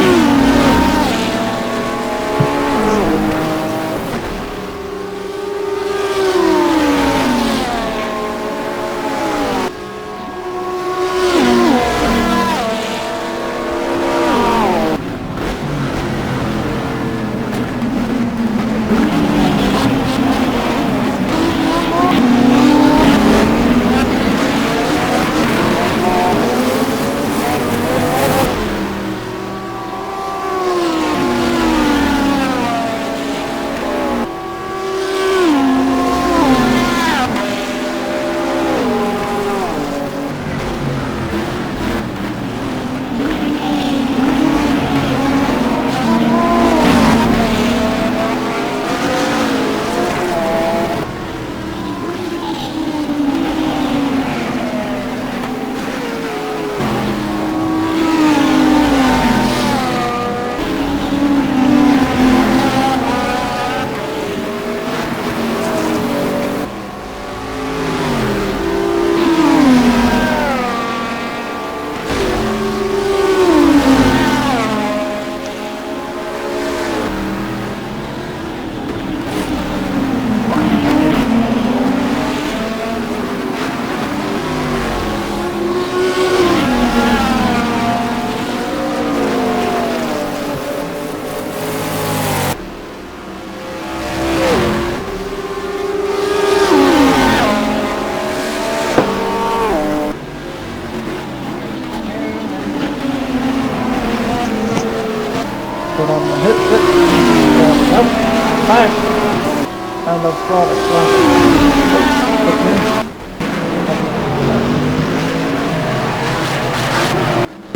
And I've brought it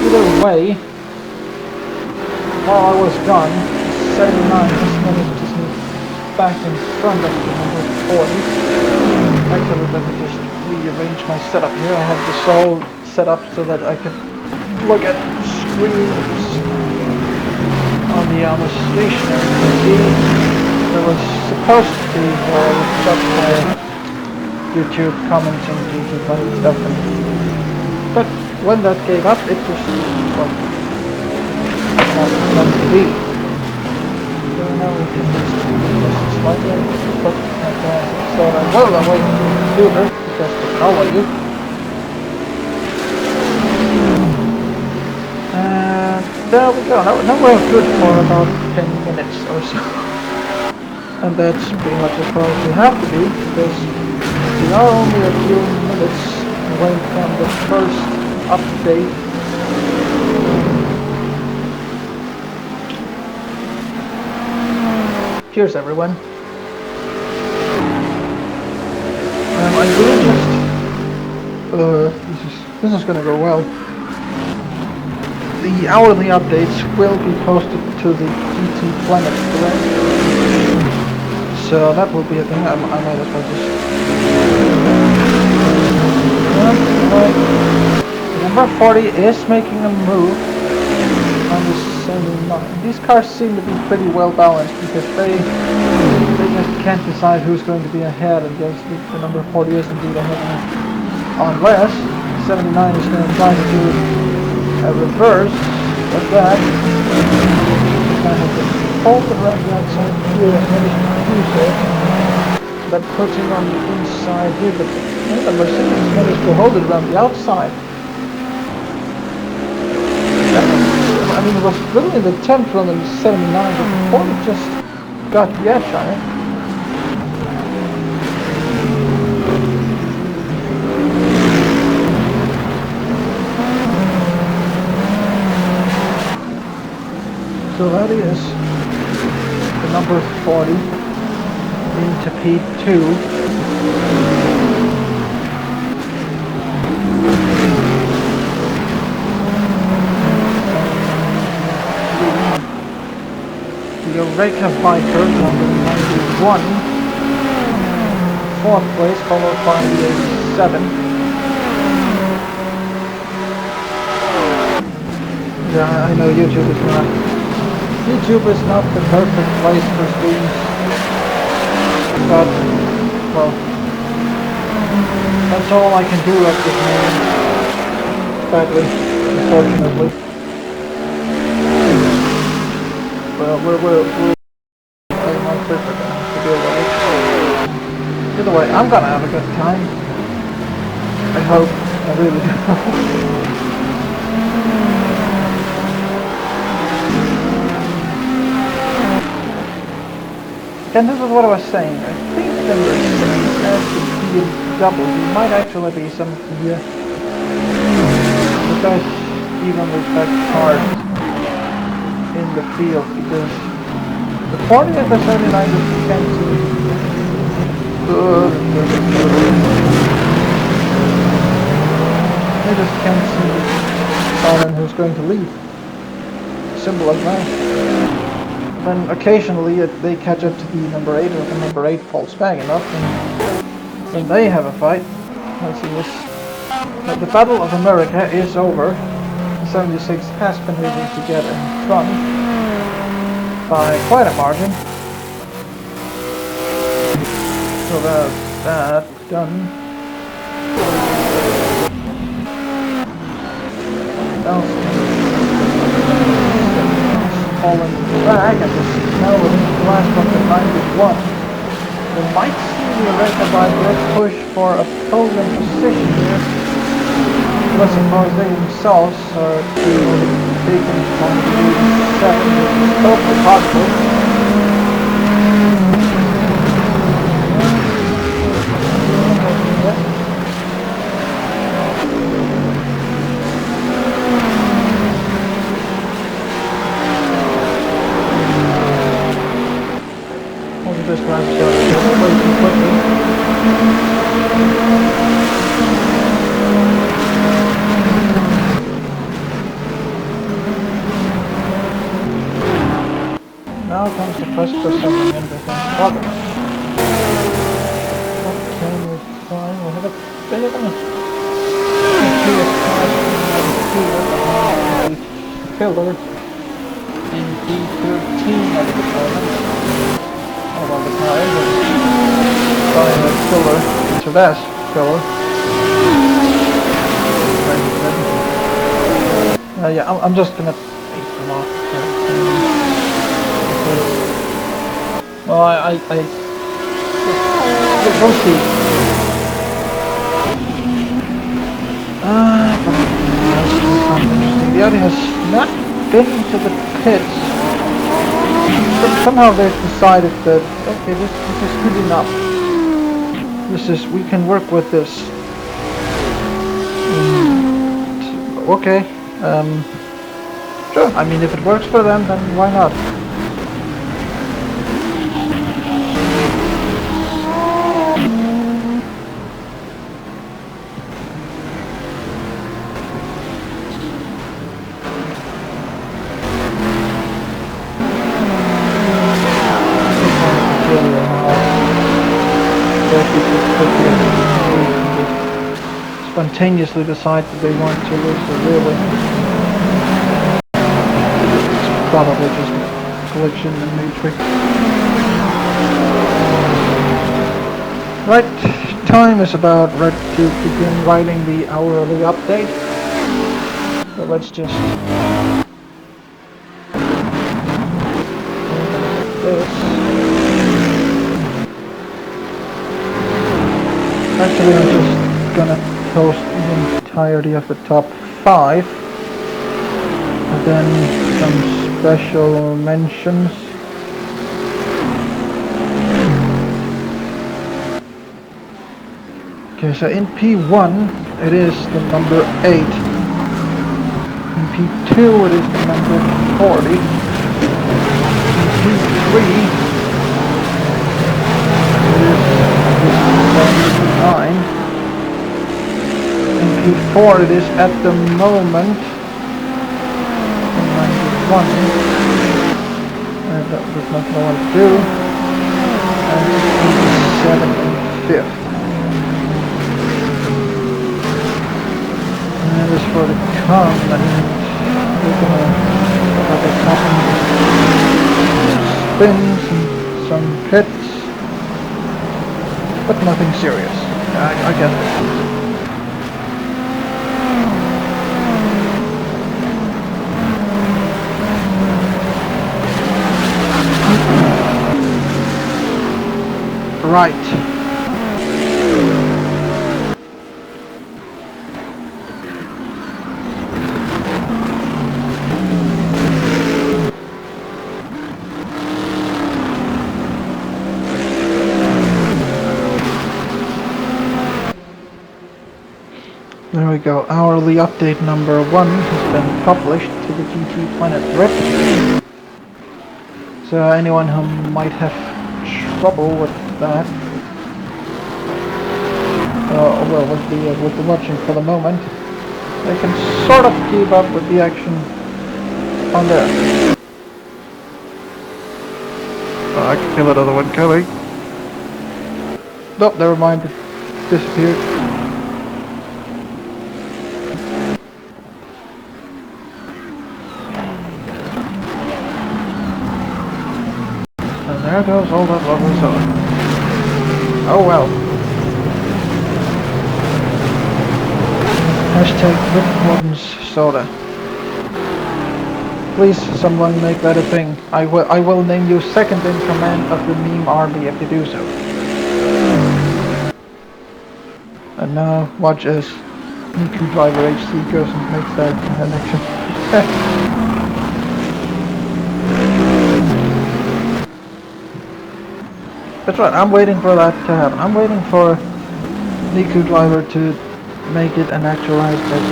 either way, while I was gone, 79 just managed to sneak back in front of the number 40. Actually, let me just rearrange my setup here. I have this all set up so that I can look at screens on the other station. There was supposed to be just YouTube commenting YouTube and stuff, but when that gave up, it just well, not meant to be. So now we can just slightly look at that. So well, I'm waiting for the computer because it's how are you? And there we go. Now we're good for about 10 minutes or so. And that's pretty much as far as we have to be, because we are only a few minutes away from the first update. Cheers, everyone. I really just this is gonna go well. The hourly updates will be posted to the GT Planet, correct? So that will be a thing. I might as well just... Number 40 is making a move on the 79. These cars seem to be pretty well balanced because they just can't decide who's going to be ahead, and just the number 40 is indeed ahead. Unless 79 is going to try to do a reverse of that. I have to hold the right side here and manage to do so. that putting on the inside here, but the Mercedes managed to hold it around the outside. I mean, it was literally the 10th run in 79, but before it just got the edge on it. So that is the number 40 into P2. The Eureka Biker number 91. Fourth place, followed by the 87. Yeah, I know YouTube is not the perfect place for streams, but, well, that's all I can do at this moment, sadly, unfortunately. Well, we're playing on Twitter to deal with it. Either way, I'm gonna have a good time. I hope, I really do. And this is what I was saying. I think the Mercedes as the BMW might actually be some of the best evenly spec cars in the field, because the 40 and the 79 just can't see. They just can't see someone who's going to leave. Simple as that. Then occasionally they catch up to the number 8, or the number 8 falls back enough, and then they have a fight. Let's see this. The Battle of America is over. The 76 has been able to get in front by quite a margin. So that's that done. Falling back, and this now with the last one to 91. We might see the Eureka Biker push for a podium position here. But suppose they themselves are taken from the 7, which is totally possible. This one's going way too quickly. Now comes the first person in everything progress. What can we find? We have a bit of a pillar in P13 at the moment. Although the car is starting a pillar, so that's pillar. Yeah, I'm just gonna take them off. Well, we'll see. The other has not been to the pits. Somehow they've decided that, okay, this is good enough. We can work with this. Okay, sure, I mean, if it works for them, then why not? Spontaneously decide that they want to lose the really. It's probably just a glitch in the matrix. Right, time is about right to begin writing the hourly update. So let's just this. Actually, I'm just gonna toast the entirety of the top 5. And then some special mentions. Okay, so in P1 it is the number 8. In P2 it is the number 40. In P3 it is the 79. In P4 it is at the moment 91. That does not know what to do. And 75th. And as for the comment, we're gonna have a couple spins and some hits, but nothing serious. I get this. Right. There we go, hourly update number 1 has been published to the GT Planet Rip. So anyone who might have trouble with that, well, with the watching for the moment, they can sort of keep up with the action on there. Oh, I can feel another one coming. Nope, never mind, it disappeared. There goes all that lovely soda. Oh well. Hashtag Rick Morton's soda. Please, someone make that a thing. I will name you second in command of the meme army if you do so. And now watch as Niku Driver HC goes and makes that connection. That's right, I'm waiting for that to happen. I'm waiting for Niku Driver to make it an actualized bit.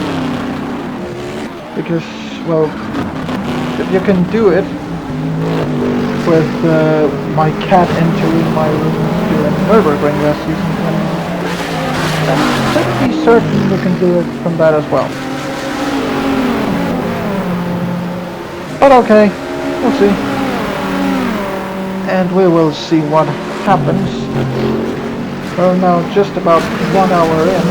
Because, well, if you can do it with my cat entering my room during Nürburgring last season, then I'm pretty certain you can do it from that as well. But okay, we'll see. And we will see what happens. Well, now just about 1 hour in,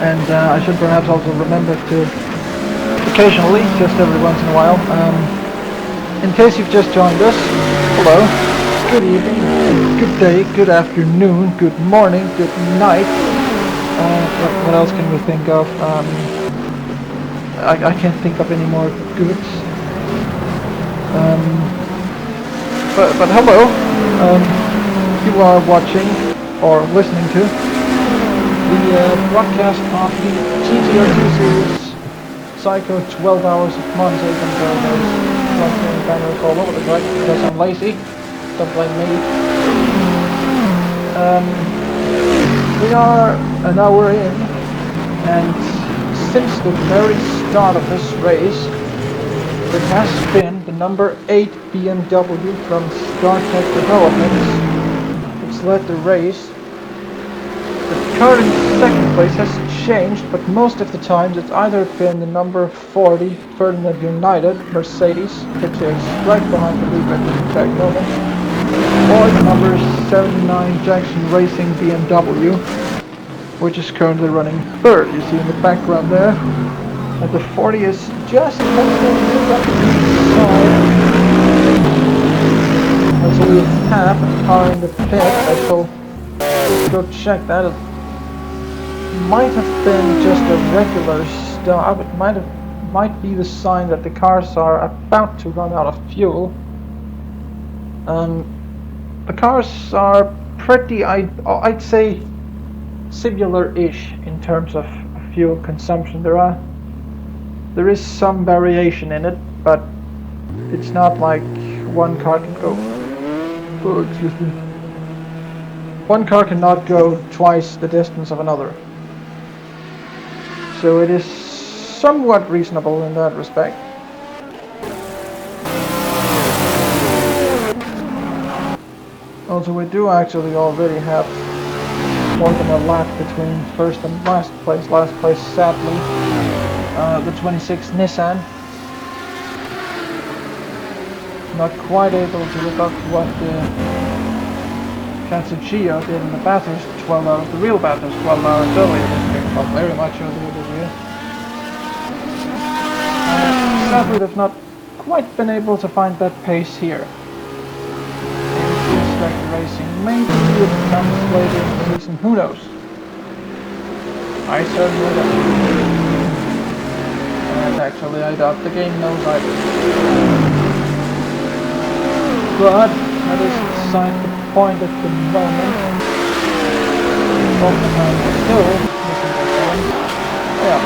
and I should perhaps also remember to occasionally, just every once in a while, in case you've just joined us, hello, good evening, good day, good afternoon, good morning, good night. What else can we think of? I can't think of any more goods. But hello, you are watching or listening to the broadcast of the GTR2 series Seiko 12 hours of Monza, even though there's one banners all over the place because I'm lazy. Don't blame me. We are an hour in, and since the very start of this race, it has been the number 8 BMW from StarTech Developments which led the race. The car in second place has changed, but most of the times it's either been the number 40 Ferdinand United Mercedes, which is right behind the lead at the exact moment, or the number 79 Jackson Racing BMW, which is currently running third. You see in the background there. And the 40 is just a little bit up the side. So we have a car in the pit. I shall go check that. It might have been just a regular stop. It might be the sign that the cars are about to run out of fuel. The cars are pretty, I'd say, similar-ish in terms of fuel consumption. There is some variation in it, but it's not like one car can go. Oh, excuse me. One car cannot go twice the distance of another. So it is somewhat reasonable in that respect. Also, we do actually already have more than a lap between first and last place. Last place, sadly, the 26 Nissan. Not quite able to live up to what the Katsuchiyo did in the Bathurst 12 hours, the real Bathurst 12 hours earlier this year. Well, very much earlier this year. Sadly, they've not quite been able to find that pace here. Racing. Maybe it comes later in the season, who knows? I certainly don't. And actually I doubt the game knows either. But that is beside the point at the moment. Both the time are still missing their phone. Yeah,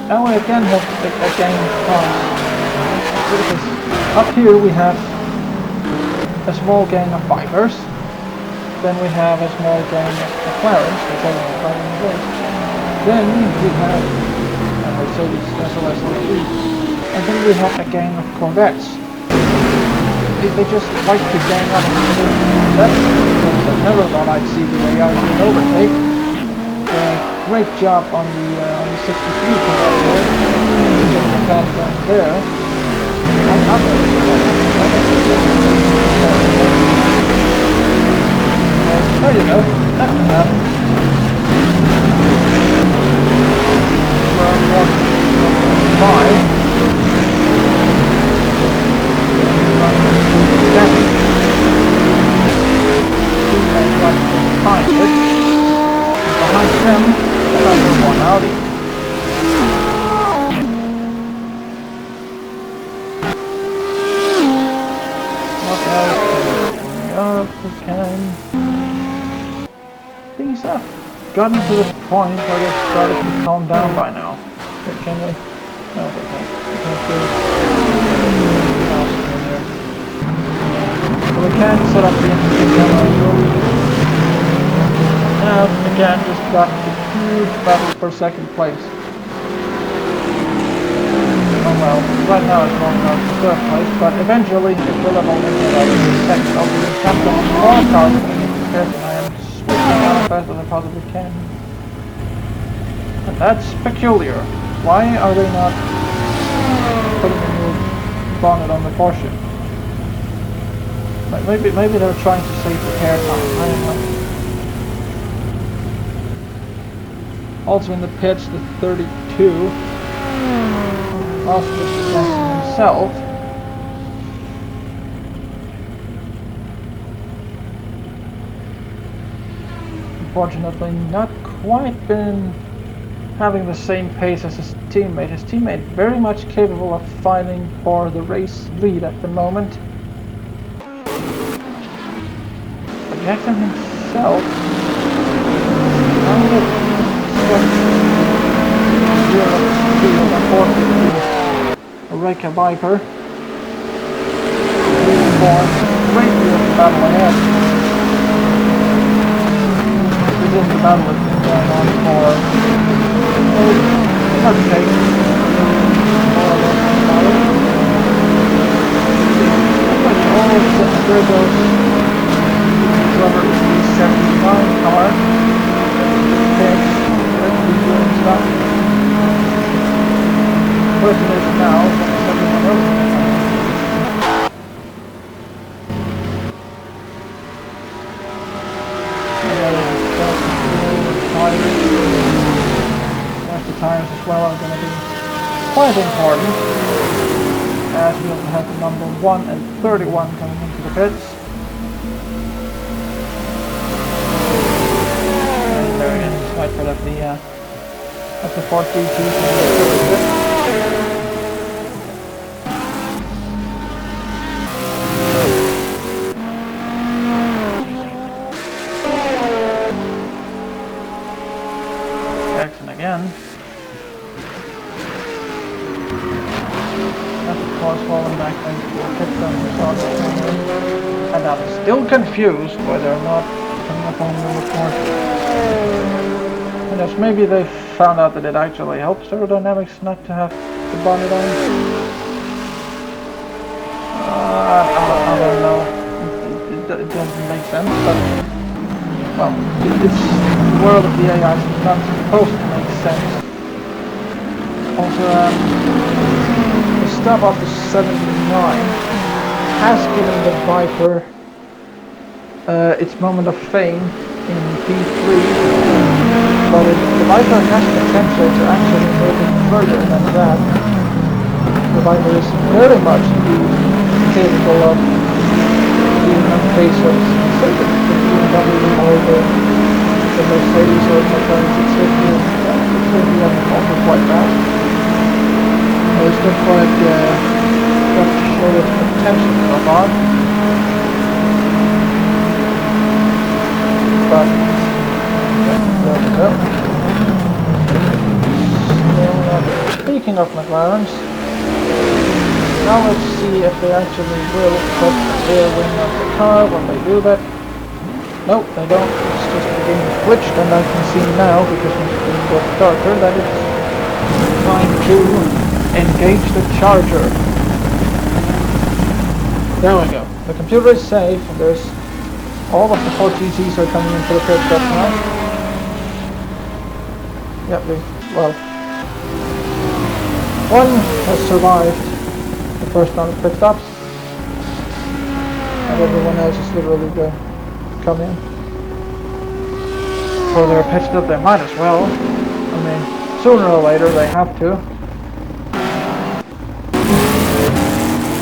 now we again have a game of up here we have a small gang of bikers, then we have a small gang of McLarens, which are driving the race. Then we have a Mercedes SLS 3, and then we have a gang of Corvettes. They just like to gang up. That's because I never thought I'd see the way out in overtake. Great job on the 63 Corvette there, getting the fast line there. There you go, that can happen. Well, 5. Behind it. Behind them, another one Audi. Things have gotten to the point where they've started to calm down by now. Can they? No, they can't. So we can't set up the interesting camera angle. And again, just got a huge battle for second place. Oh well, right now it's going on to third place, but eventually it will have only been out of second. I'll be captain of more cars than I am switching out as fast as I possibly can. And that's peculiar. Why are they not putting a new bonnet on the Porsche? Maybe they're trying to save air time, I don't know. Also in the pits, the 32. Also himself. Unfortunately, not quite been having the same pace as his teammate. His teammate very much capable of fighting for the race lead at the moment. But Jackson himself kind of a Reika biker. Great deal of battle ahead. This is the battle that's been going on for let's say more or less an hour. There goes rubber 79 car. Pits, doing stuff. Person is now, everyone else. The tires as well are going to be quite important, as we also have the number 1 and 31 coming into the pits. And there again, despite for that the Ford GT. cars falling back into the pit from the start of the tournament. And I'm still confused why they're not coming up on the report. And as maybe they found out that it actually helps aerodynamics not to have the bonnet on. I don't know. It doesn't make sense, but well, it's the world of the AI is not supposed to make sense. Also, the stop after 79 has given the Viper its moment of fame in P3, but the Viper has potential to actually move it further than that. The Viper is very much capable of being on pace of the BMW or the Mercedes or the McLaren 650. It's going to be also quite fast. It's not quite got to show its potential so far. But there we go. Speaking of McLarens, now let's see if they actually will put the rear wing of the car when they do that. Nope, they don't. It's just being glitched, and I can see now, because my screen got darker, that it's trying to engage the charger. There we go. The computer is safe, and there's all of the 4 GTs are coming into the pit stop now. Yep, well, one has survived the first round of pit stops, and everyone else is literally going to come in for their pit stop. They might as well. I mean, sooner or later they have to.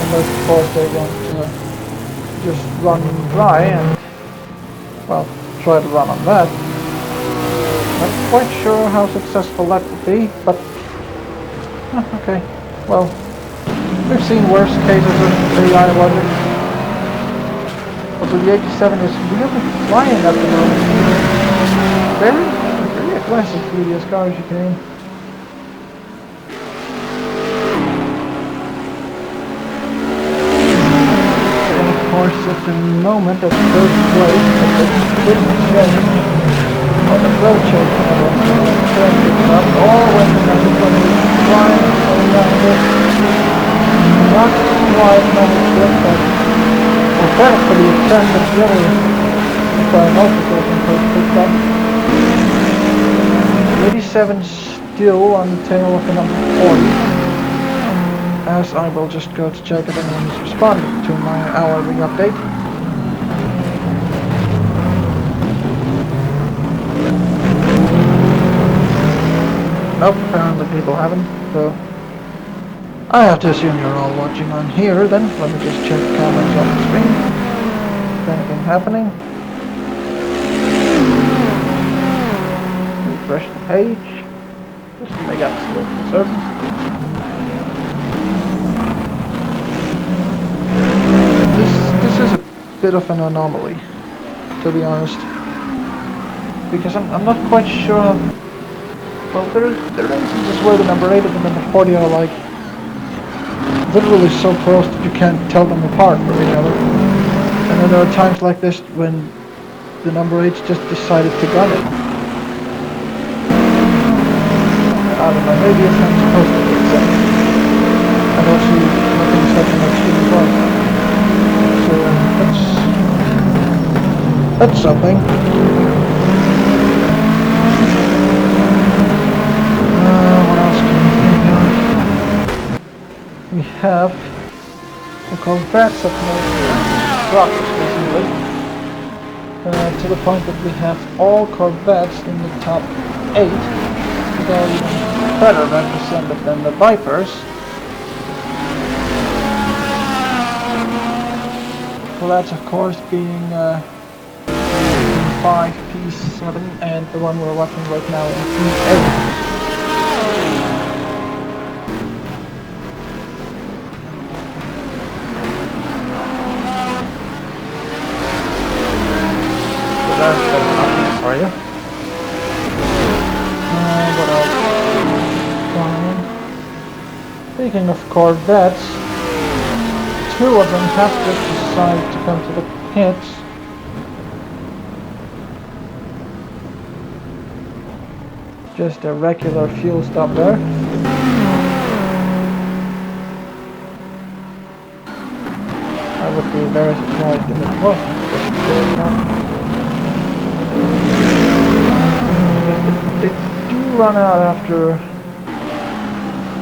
Unless, of course, they want to just run dry and, well, try to run on that. Not quite sure how successful that would be, but okay. Well, we've seen worse cases of AI logic. Also, the 87 is really flying at the moment. Very aggressive through the car as you can. And of course, at the moment, at third place, at the didn't change on the flow check, turn it up, or when the number 20 is flying around it. Not quite managed yet, but thankfully it turned it really by multiple first picked up. 87 still on the tail of the number 40, as I will just go to check if anyone is responding to my hourly update. Nope, apparently people haven't, so I have to assume you're all watching on here then. Let me just check comments on the screen. Is anything happening? Refresh the page. Just to make absolutely certain. This is a bit of an anomaly, to be honest. Because I'm not quite sure. Well, there are instances where the number 8 and the number 40 are like literally so close that you can't tell them apart from each other. And then there are times like this when the number 8's just decided to gun it. I don't know, maybe it's not supposed to be exact. And also, nothing's happening extremely well. So, that's something. What else can we think of? We have the Corvettes up rockets recently, to the point that we have all Corvettes in the top 8. They're even better represented than the Vipers. So that's of course being 5 P7 and the one we're watching right now in P8. For you. What else? Speaking of Corvettes, two of them have just decided to come to the pits. Just a regular fuel stop there. I would be very surprised if it wasn't. They do run out after...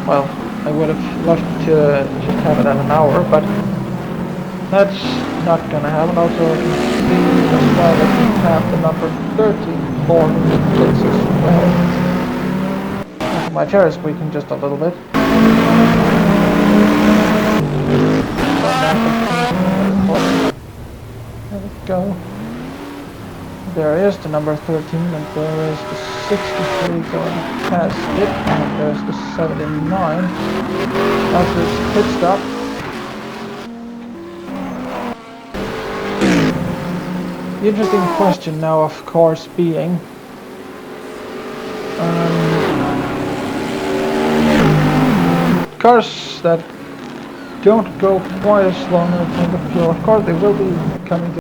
Well, I would have loved to just have it at an hour, but that's not gonna happen. Also, I can see as well that we have the number 13 for the pits as well. Also, my chair is squeaking just a little bit. There we go. There is the number 13, and there is the 63 going past it, and there's the 79 after its pit stop. The interesting question now, of course, being cars that don't go quite as long as the fuel. Of course, they will be coming to